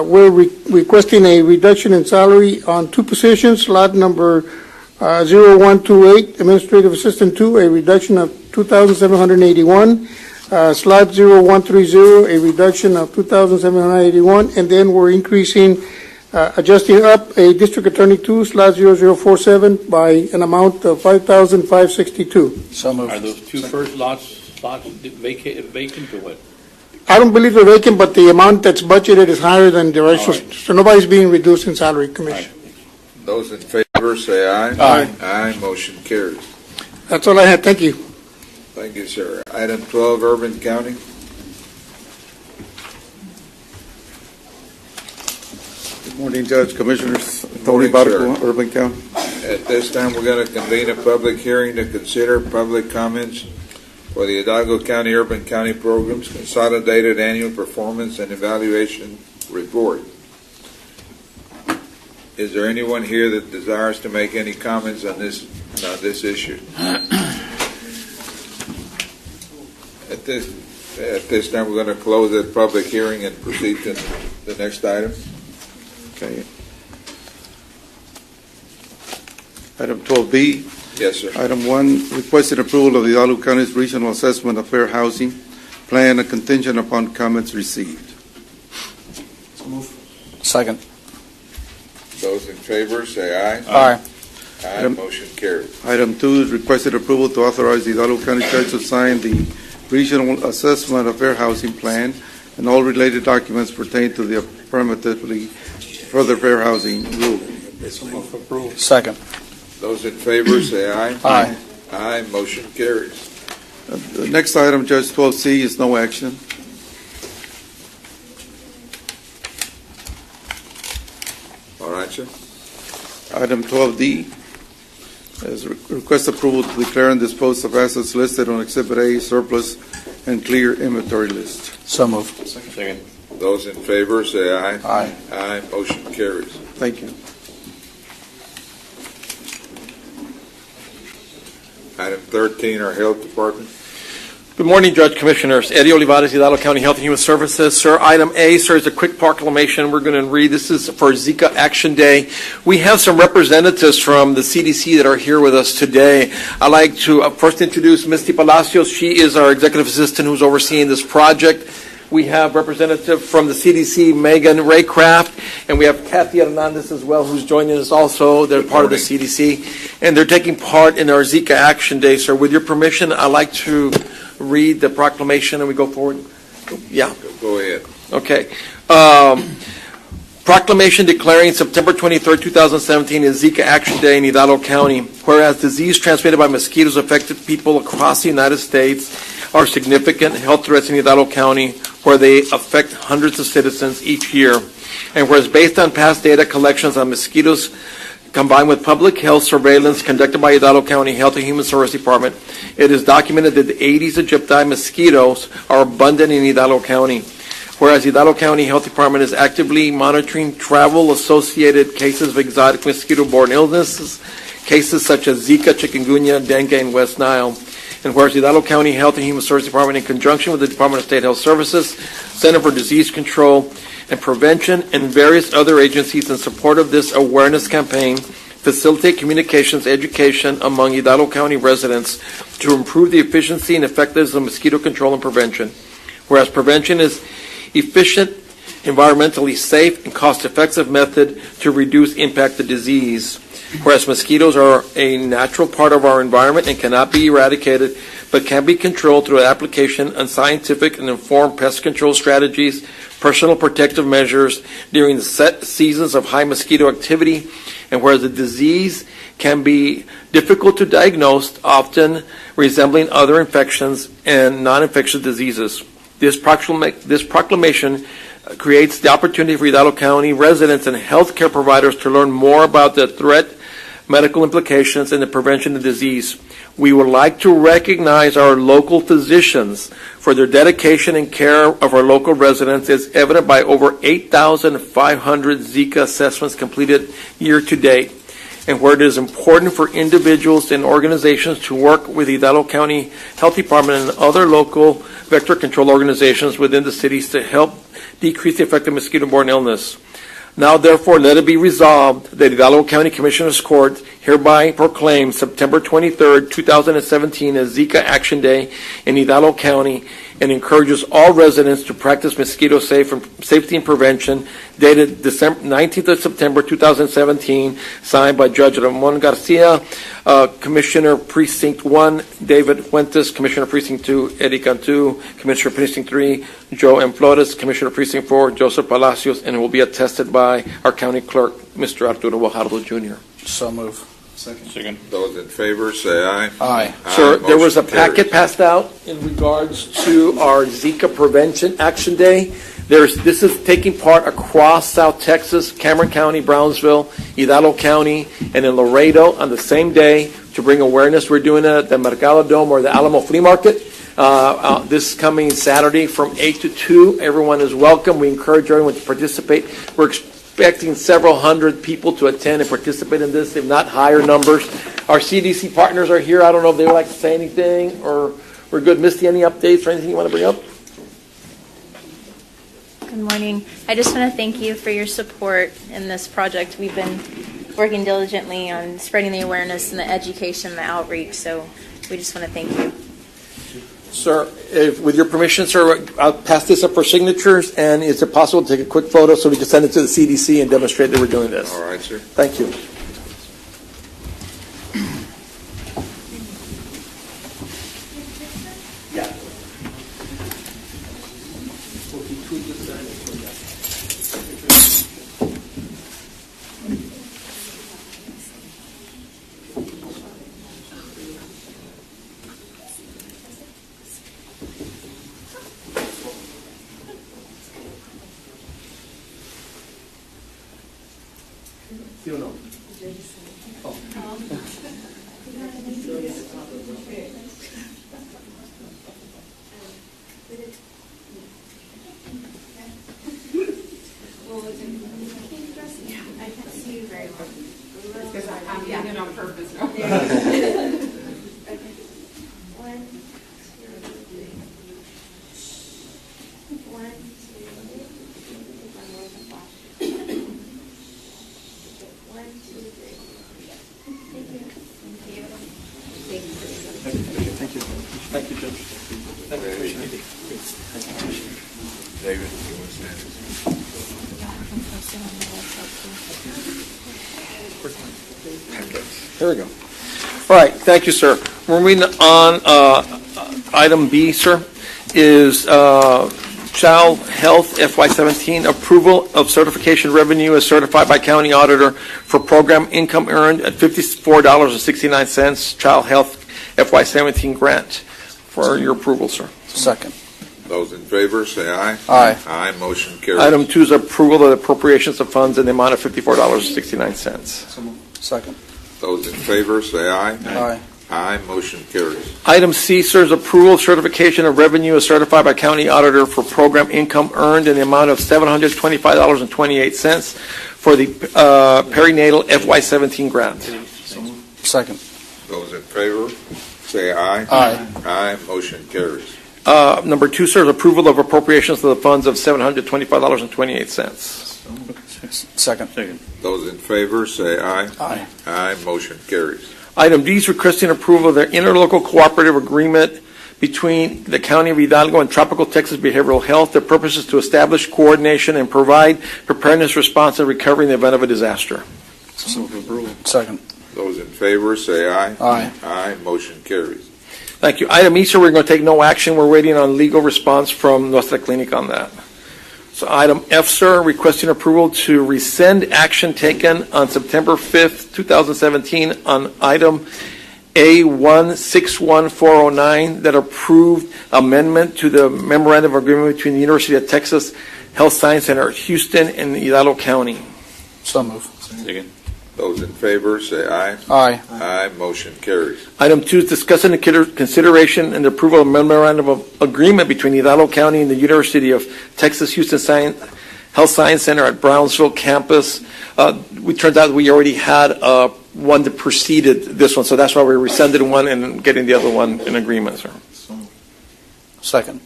We're requesting a reduction in salary on 2 positions. Slot number 0128, Administrative Assistant 2, a reduction of $2,781. Slot 0130, a reduction of $2,781. And then we're increasing, adjusting up a District Attorney 2, slot 0047, by an amount of $5,562. So moved. Are those two first slots vacant or what? I don't believe they're vacant, but the amount that's budgeted is higher than the rest, so nobody's being reduced in salary, Commissioner. Those in favor say aye. Aye. Aye, motion carries. That's all I had. Thank you. Thank you, sir. Item 12, Urban County. Good morning, Judge, Commissioners. Morning, Tony sir. Barco, Urban County. At this time, we're going to convene a public hearing to consider public comments for the Hidalgo County Urban County Programs Consolidated Annual Performance and Evaluation Report. Is there anyone here that desires to make any comments on this issue? At this time, we're going to close the public hearing and proceed to the next item. Okay. Item 12B. Yes, sir. Item 1, requested approval of the Hidalgo County's Regional Assessment of Fair Housing Plan, a contingent upon comments received. So move. Second. Those in favor say aye. Aye. Aye, motion carries. Item 2 is requested approval to authorize the Hidalgo County Judge to sign the Regional Assessment of Fair Housing Plan and all related documents pertaining to the affirmatively further fair housing rule. Second. Those in favor say aye. Aye. Aye, motion carries. The next item, Judge, 12C, is no action. All right, sir. Item 12D is request approval to declare and dispose of assets listed on Exhibit A surplus and clear inventory list. So moved. Second. Those in favor say aye. Aye. Aye, motion carries. Thank you. Item 13, our Health Department. Good morning, Judge Commissioners. Eddie Olivares, Hidalgo County Health and Human Services. Sir, item A, sir, is a quick proclamation we're going to read. This is for Zika Action Day. We have some representatives from the CDC that are here with us today. I'd like to first introduce Misty Palacios. She is our executive assistant who's overseeing this project. We have representative from the CDC, Megan Raycraft, and we have Kathy Hernandez as well, who's joining us also. They're part of the CDC, and they're taking part in our Zika Action Day. So with your permission, I'd like to read the proclamation and we go forward. Yeah. Go ahead. Okay. Proclamation declaring September 23rd, 2017 is Zika Action Day in Hidalgo County, whereas disease transmitted by mosquitoes affected people across the United States are significant health threats in Hidalgo County, where they affect hundreds of citizens each year. And whereas based on past data collections on mosquitoes combined with public health surveillance conducted by Hidalgo County Health and Human Services Department, it is documented that the Aedes aegypti mosquitoes are abundant in Hidalgo County. Whereas Hidalgo County Health Department is actively monitoring travel-associated cases of exotic mosquito-borne illnesses, cases such as Zika, chikungunya, dengue, and West Nile. And whereas Hidalgo County Health and Human Services Department, in conjunction with the Department of State Health Services, Center for Disease Control and Prevention, and various other agencies in support of this awareness campaign, facilitate communications education among Hidalgo County residents to improve the efficiency and effectiveness of mosquito control and prevention. Whereas prevention is efficient, environmentally safe, and cost-effective method to reduce impact of disease. Whereas mosquitoes are a natural part of our environment and cannot be eradicated, but can be controlled through the application of scientific and informed pest control strategies, personal protective measures during the set seasons of high mosquito activity, and whereas the disease can be difficult to diagnose, often resembling other infections and non-infectious diseases. This proclamation creates the opportunity for Hidalgo County residents and healthcare providers to learn more about the threat, medical implications, and the prevention of disease. We would like to recognize our local physicians for their dedication and care of our local residents, as evident by over 8,500 Zika assessments completed year to date, and where it is important for individuals and organizations to work with Hidalgo County Health Department and other local vector control organizations within the cities to help decrease the effect of mosquito-borne illness. Now, therefore, let it be resolved that Hidalgo County Commissioners Court hereby proclaims September 23rd, 2017 as Zika Action Day in Hidalgo County and encourages all residents to practice mosquito safety and prevention, dated December 19th of September 2017, signed by Judge Ramon Garcia, Commissioner Precinct 1, David Fuentes, Commissioner Precinct 2, Eddie Cantu, Commissioner Precinct 3, Joe M. Flores, Commissioner Precinct 4, Joseph Palacios, and it will be attested by our County Clerk, Mr. Arturo Guajardo Jr. So move. Second. Those in favor say aye. Aye. Sir, there was a packet passed out in regards to our Zika Prevention Action Day. This is taking part across South Texas, Cameron County, Brownsville, Hidalgo County, and in Laredo on the same day to bring awareness. We're doing it at the Mercado Dome or the Alamo Flea Market this coming Saturday from 8 to 2. Everyone is welcome. We encourage everyone to participate. We're expecting several hundred people to attend and participate in this, if not higher numbers. Our CDC partners are here. I don't know if they would like to say anything, or we're good. Misty, any updates or anything you want to bring up? Good morning. I just want to thank you for your support in this project. We've been working diligently on spreading the awareness and the education and the outreach, so we just want to thank you. Sir, with your permission, sir, I'll pass this up for signatures, and is it possible to take a quick photo so we can send it to the CDC and demonstrate that we're doing this? All right, sir. Thank you. ¿Sí o no? Oh. I can't see you very well. Because I'm doing it on purpose. Okay. 1, 2, 3. David, you want to stand? There we go. All right, thank you, sir. Moving on, item B, sir, is Child Health FY17 approval of certification revenue as certified by county auditor for program income earned at $54.69 Child Health FY17 grant. For your approval, sir. Second. Those in favor, say aye. Aye. Aye, motion carries. Item 2 is approval of the appropriations of funds in the amount of $54.69. Second. Those in favor, say aye. Aye. Aye, motion carries. Item C, sir, is approval of certification of revenue as certified by county auditor for program income earned in the amount of $725.28 for the perinatal FY17 grant. Second. Those in favor, say aye. Aye. Aye, motion carries. Number 2, sir, is approval of appropriations to the funds of $725.28. Second. Those in favor, say aye. Aye. Aye, motion carries. Item D is requesting approval of the interlocal cooperative agreement between the County of Hidalgo and Tropical Texas Behavioral Health. The purpose is to establish coordination and provide preparedness, response, and recovery in the event of a disaster. Second. Those in favor, say aye. Aye. Aye, motion carries. Thank you. Item E, sir, we're going to take no action. We're waiting on legal response from Nuestra Clinic on that. So item F, sir, requesting approval to rescind action taken on September 5th, 2017 on item A161409 that approved amendment to the memorandum of agreement between the University of Texas Health Science Center, Houston, and Hidalgo County. So move. Second. Those in favor, say aye. Aye. Aye, motion carries. Item 2 is discussing the consideration and approval of memorandum of agreement between Hidalgo County and the University of Texas Houston Health Science Center at Brownsville campus. It turns out we already had one that preceded this one, so that's why we rescinded one and getting the other one in agreement, sir. Second.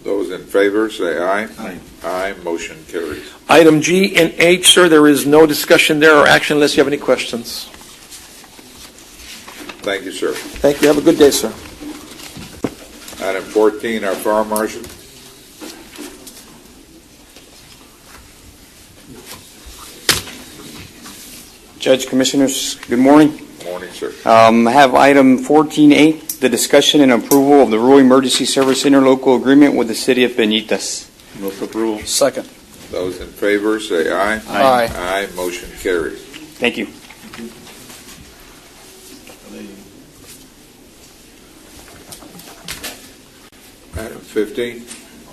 Those in favor, say aye. Aye. Aye, motion carries. Item G and H, sir, there is no discussion there or action unless you have any questions. Thank you, sir. Thank you. Have a good day, sir. Item 14, our fire marshal. Judge, Commissioners, good morning. Morning, sir. I have item 14A, the discussion and approval of the Rural Emergency Service Interlocal Agreement with the City of Peñitas. Move for approval. Second. Those in favor, say aye. Aye. Aye, motion carries. Thank you. Item 15.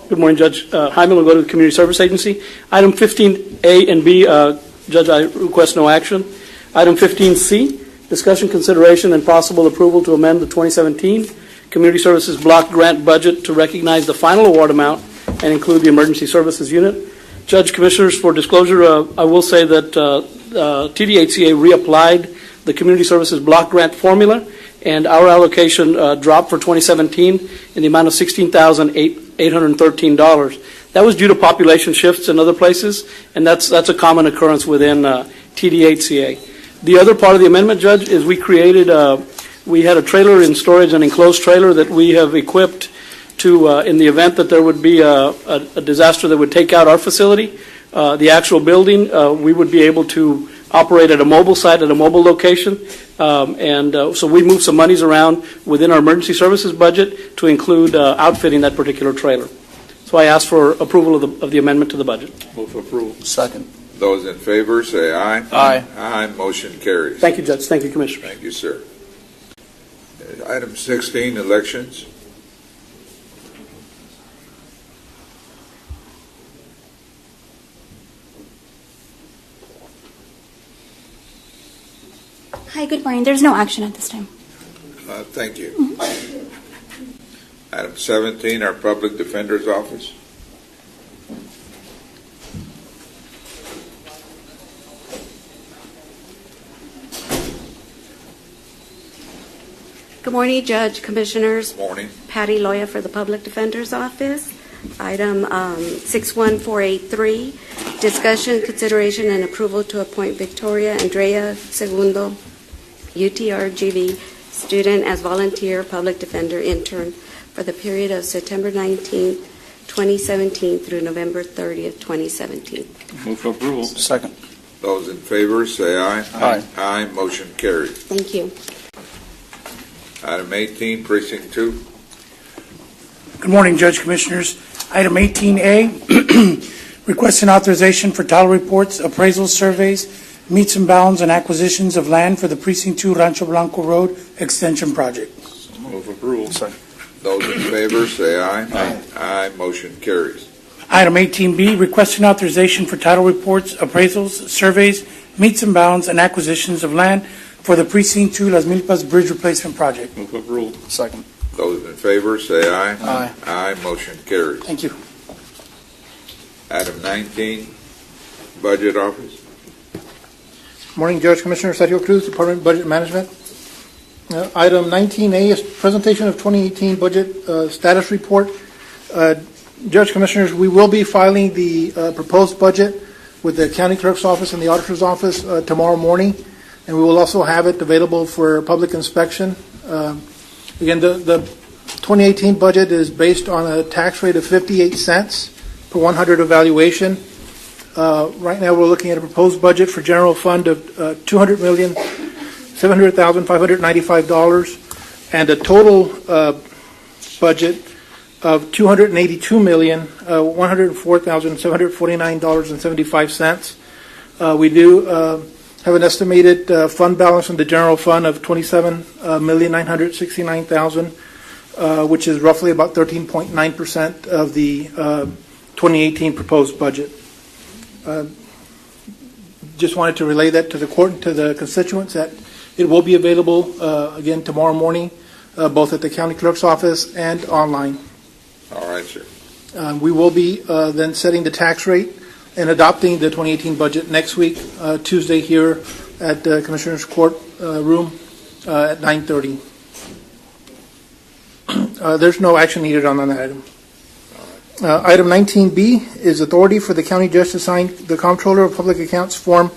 Good morning, Judge. Jaime will go to the Community Service Agency. Item 15A and B, Judge, I request no action. Item 15C, discussion, consideration, and possible approval to amend the 2017 Community Services Block Grant Budget to recognize the final award amount and include the Emergency Services Unit. Judge, Commissioners, for disclosure, I will say that TDHCA reapplied the Community Services Block Grant formula, and our allocation dropped for 2017 in the amount of $16,813. That was due to population shifts in other places, and that's a common occurrence within TDHCA. The other part of the amendment, Judge, is we had a trailer in storage, an enclosed trailer that we have equipped to, in the event that there would be a disaster that would take out our facility, the actual building, we would be able to operate at a mobile site, at a mobile location. So we moved some monies around within our emergency services budget to include outfitting that particular trailer. So I ask for approval of the amendment to the budget. Move for approval. Second. Those in favor, say aye. Aye. Aye, motion carries. Thank you, Judge. Thank you, Commissioner. Thank you, sir. Item 16, elections. Hi, good morning. There's no action at this time. Thank you. Item 17, our Public Defender's Office. Good morning, Judge, Commissioners. Morning. Patty Loya for the Public Defender's Office. Item 61483, discussion, consideration, and approval to appoint Victoria Andrea Segundo, UTRGV student as volunteer public defender intern for the period of September 19th, 2017 through November 30th, 2017. Move for approval. Second. Those in favor say aye. Aye. Aye, motion carries. Thank you. Item 18, Precinct 2. Good morning, Judge Commissioners. Item 18A, requesting authorization for title reports, appraisal surveys, meets and bounds, and acquisitions of land for the Precinct 2 Rancho Blanco Road Extension Project. Move for approval. Second. Those in favor say aye. Aye. Aye, motion carries. Item 18B, requesting authorization for title reports, appraisals, surveys, meets and bounds, and acquisitions of land for the Precinct 2 Las Milpas Bridge Replacement Project. Move for approval. Second. Those in favor say aye. Aye. Aye, motion carries. Thank you. Item 19, Budget Office. Morning, Judge Commissioner Sergio Cruz, Department of Budget Management. Item 19A is presentation of 2018 budget status report. Judge Commissioners, we will be filing the proposed budget with the County Clerk's Office and the Auditor's Office tomorrow morning, and we will also have it available for public inspection. Again, the 2018 budget is based on a tax rate of 58 cents per 100 evaluation. Right now, we're looking at a proposed budget for general fund of $200,700,595 and a total budget of $282,104,749.75. We do have an estimated fund balance in the general fund of $27,969,000, which is roughly about 13.9% of the 2018 proposed budget. Just wanted to relay that to the court and to the constituents that it will be available again tomorrow morning, both at the County Clerk's Office and online. All right, sir. We will be then setting the tax rate and adopting the 2018 budget next week, Tuesday, here at the Commissioner's Court room at 9:30. There's no action needed on that item. Item 19B is authority for the county judge to sign the Comptroller of Public Accounts Form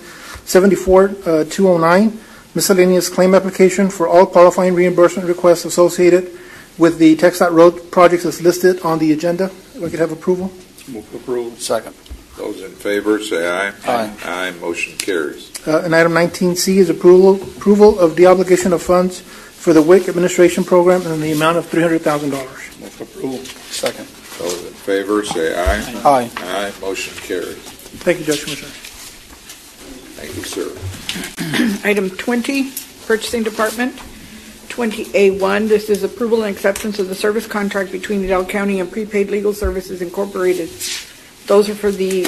74-209, miscellaneous claim application for all qualifying reimbursement requests associated with the TxDOT road projects as listed on the agenda. If I could have approval. Move for approval. Second. Those in favor say aye. Aye. Aye, motion carries. And item 19C is approval of the obligation of funds for the WIC administration program in the amount of $300,000. Move for approval. Second. Those in favor say aye. Aye. Aye, motion carries. Thank you, Judge Commissioner. Thank you, sir. Item 20, Purchasing Department. 20A1, this is approval and acceptance of the service contract between Hidalgo County and Prepaid Legal Services Incorporated. Those are for the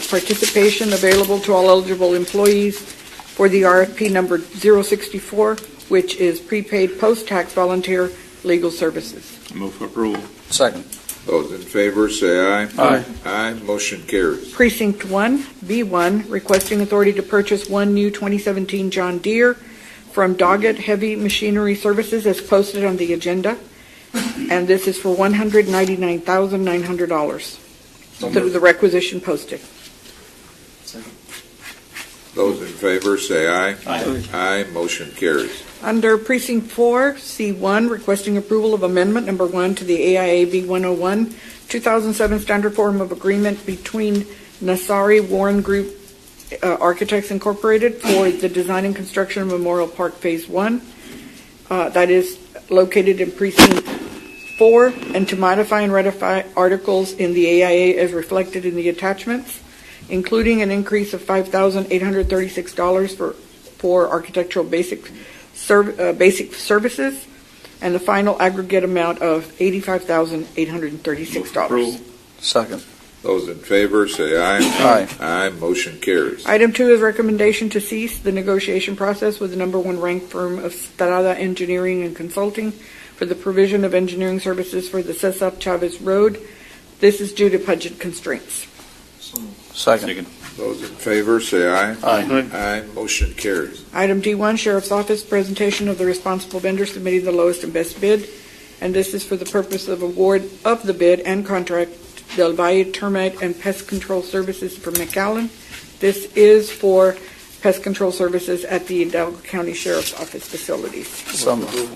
participation available to all eligible employees for the RFP number 064, which is prepaid post-tax volunteer legal services. Move for approval. Second. Those in favor say aye. Aye. Aye, motion carries. Precinct 1, B1, requesting authority to purchase one new 2017 John Deere from Doggett Heavy Machinery Services as posted on the agenda, and this is for $199,900. The requisition posted. Those in favor say aye. Aye. Aye, motion carries. Under Precinct 4, C1, requesting approval of Amendment Number 1 to the AIA V101 2007 Standard Form of Agreement between Nassari Warren Group Architects Incorporated for the design and construction of Memorial Park Phase 1. That is located in Precinct 4, and to modify and ratify articles in the AIA as reflected in the attachments, including an increase of $5,836 for architectural basic services, and the final aggregate amount of $85,836. Second. Those in favor say aye. Aye. Aye, motion carries. Item 2 is recommendation to cease the negotiation process with the number 1 ranked firm of Strada Engineering and Consulting for the provision of engineering services for the Cesar Chavez Road. This is due to budget constraints. Second. Those in favor say aye. Aye. Aye, motion carries. Item D1, Sheriff's Office, presentation of the responsible vendor submitting the lowest and best bid, and this is for the purpose of award of the bid and contract Del Valle Termite and Pest Control Services for McAllen. This is for pest control services at the Hidalgo County Sheriff's Office facilities. So moved.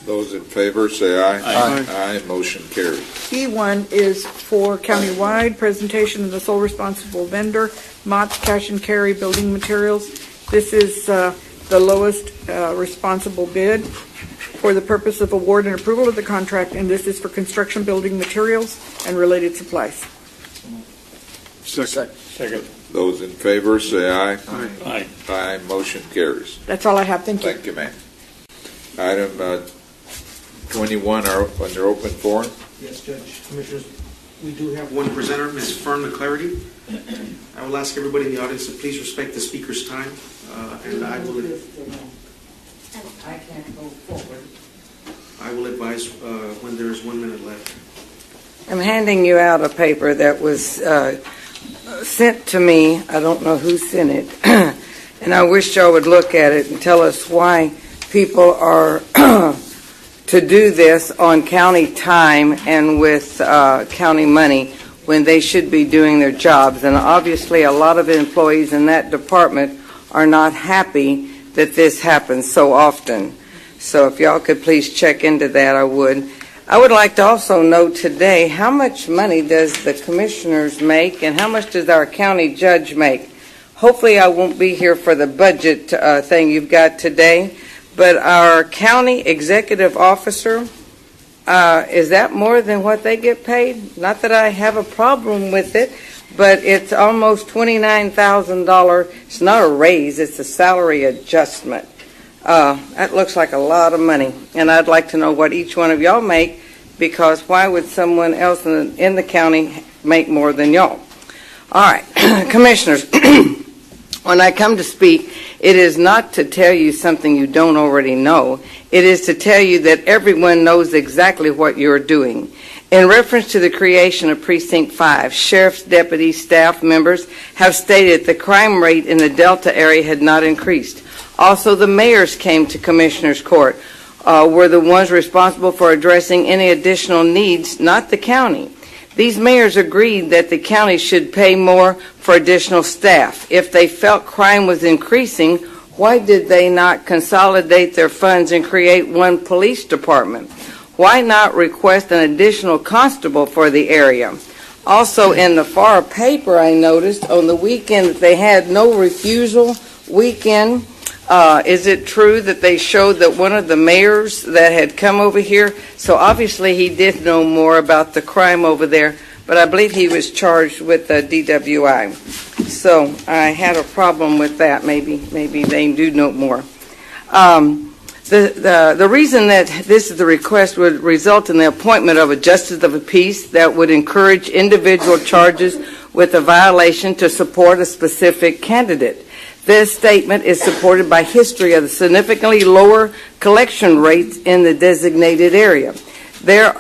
Those in favor say aye. Aye. Aye, motion carries. E1 is for countywide presentation of the sole responsible vendor, Mott's Cash and Carry Building Materials. This is the lowest responsible bid for the purpose of award and approval of the contract, and this is for construction building materials and related supplies. Second. Those in favor say aye. Aye. Aye, motion carries. That's all I have. Thank you. Thank you, ma'am. Item 21 are under open forum. Yes, Judge, Commissioners, we do have one presenter, Ms. Fern McClarity. I will ask everybody in the audience to please respect the speaker's time, and I will advise when there is 1 minute left. I'm handing you out a paper that was sent to me. I don't know who sent it, and I wish y'all would look at it and tell us why people are to do this on county time and with county money when they should be doing their jobs. And obviously a lot of employees in that department are not happy that this happens so often. So if y'all could please check into that, I would. I would like to also know today, how much money does the commissioners make and how much does our county judge make? Hopefully I won't be here for the budget thing you've got today. But our county executive officer, is that more than what they get paid? Not that I have a problem with it, but it's almost $29,000. It's not a raise, it's a salary adjustment. That looks like a lot of money. And I'd like to know what each one of y'all make, because why would someone else in the county make more than y'all? All right, commissioners, when I come to speak, it is not to tell you something you don't already know. It is to tell you that everyone knows exactly what you're doing. In reference to the creation of Precinct 5, sheriff's deputies, staff members have stated the crime rate in the Delta area had not increased. Also, the mayors came to Commissioners Court, were the ones responsible for addressing any additional needs, not the county. These mayors agreed that the county should pay more for additional staff. If they felt crime was increasing, why did they not consolidate their funds and create one police department? Why not request an additional constable for the area? Also, in the FAR paper, I noticed on the weekend that they had no refusal weekend. Is it true that they showed that one of the mayors that had come over here, so obviously he did know more about the crime over there, but I believe he was charged with DWI. So I had a problem with that. Maybe they do know more. The reason that this is the request would result in the appointment of a justice of the peace that would encourage individual charges with a violation to support a specific candidate. This statement is supported by history of the significantly lower collection rates in the designated area.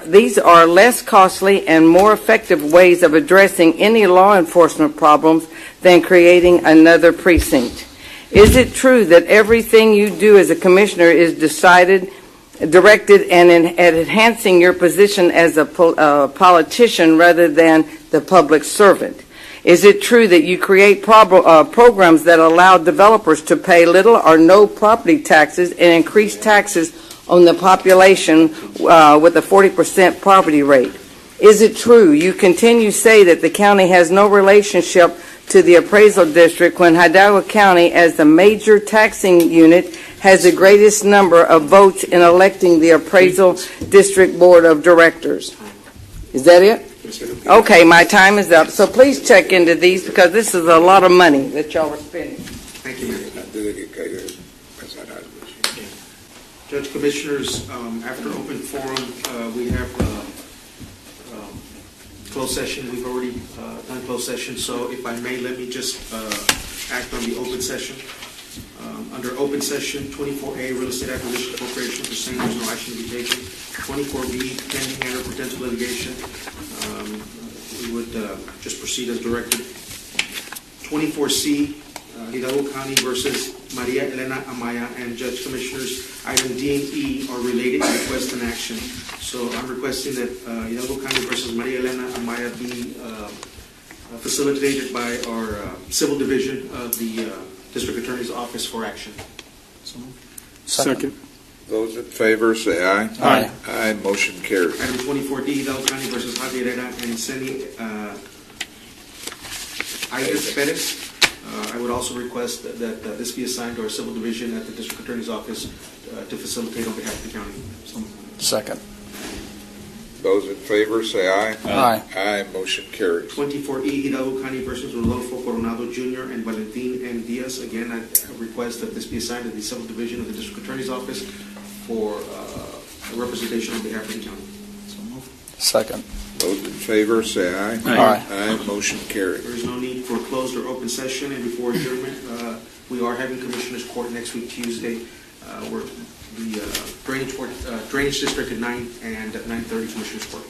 These are less costly and more effective ways of addressing any law enforcement problems than creating another precinct. Is it true that everything you do as a commissioner is directed and at enhancing your position as a politician rather than the public servant? Is it true that you create programs that allow developers to pay little or no property taxes and increase taxes on the population with a 40% property rate? Is it true you continue to say that the county has no relationship to the appraisal district when Hidalgo County, as the major taxing unit, has the greatest number of votes in electing the appraisal district board of directors? Is that it? Okay, my time is up. So please check into these because this is a lot of money that y'all are spending. Thank you. Judge, Commissioners, after open forum, we have closed session. We've already done closed session, so if I may, let me just act on the open session. Under open session, 24A, Real Estate Acquisition Corporation, for saying there's no action to be taken. 24B, pending matter of potential litigation. We would just proceed as directed. 24C, Hidalgo County versus Maria Elena Amaya, and Judge Commissioners, item D and E are related and request an action. So I'm requesting that Hidalgo County versus Maria Elena Amaya be facilitated by our civil division of the District Attorney's Office for action. Second. Those in favor say aye. Aye. Aye, motion carries. Item 24D, Hidalgo County versus Javier Herrera and Ceni Ayes Perez. I would also request that this be assigned to our civil division at the district attorney's office to facilitate on behalf of the county. Second. Those in favor say aye. Aye. Aye, motion carries. 24E, Hidalgo County versus Rodolfo Coronado Jr. and Valentin N. Diaz. Again, I request that this be assigned to the civil division of the district attorney's office for representation on behalf of the county. Second. Those in favor say aye. Aye. Aye, motion carries. There is no need for closed or open session, and before adjournment, we are having Commissioners Court next week, Tuesday, where the drainage district at 9 and at 9:30 Commissioners Court.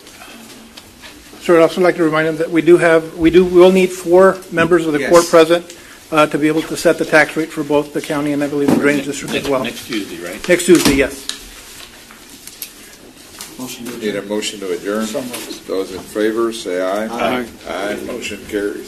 Sir, I'd also like to remind them that we will need 4 members of the Yes. court present to be able to set the tax rate for both the county and I believe the drainage district as well. Next Tuesday, right? Next Tuesday, yes. Need a motion to adjourn? Those in favor say aye. Aye. Aye, motion carries.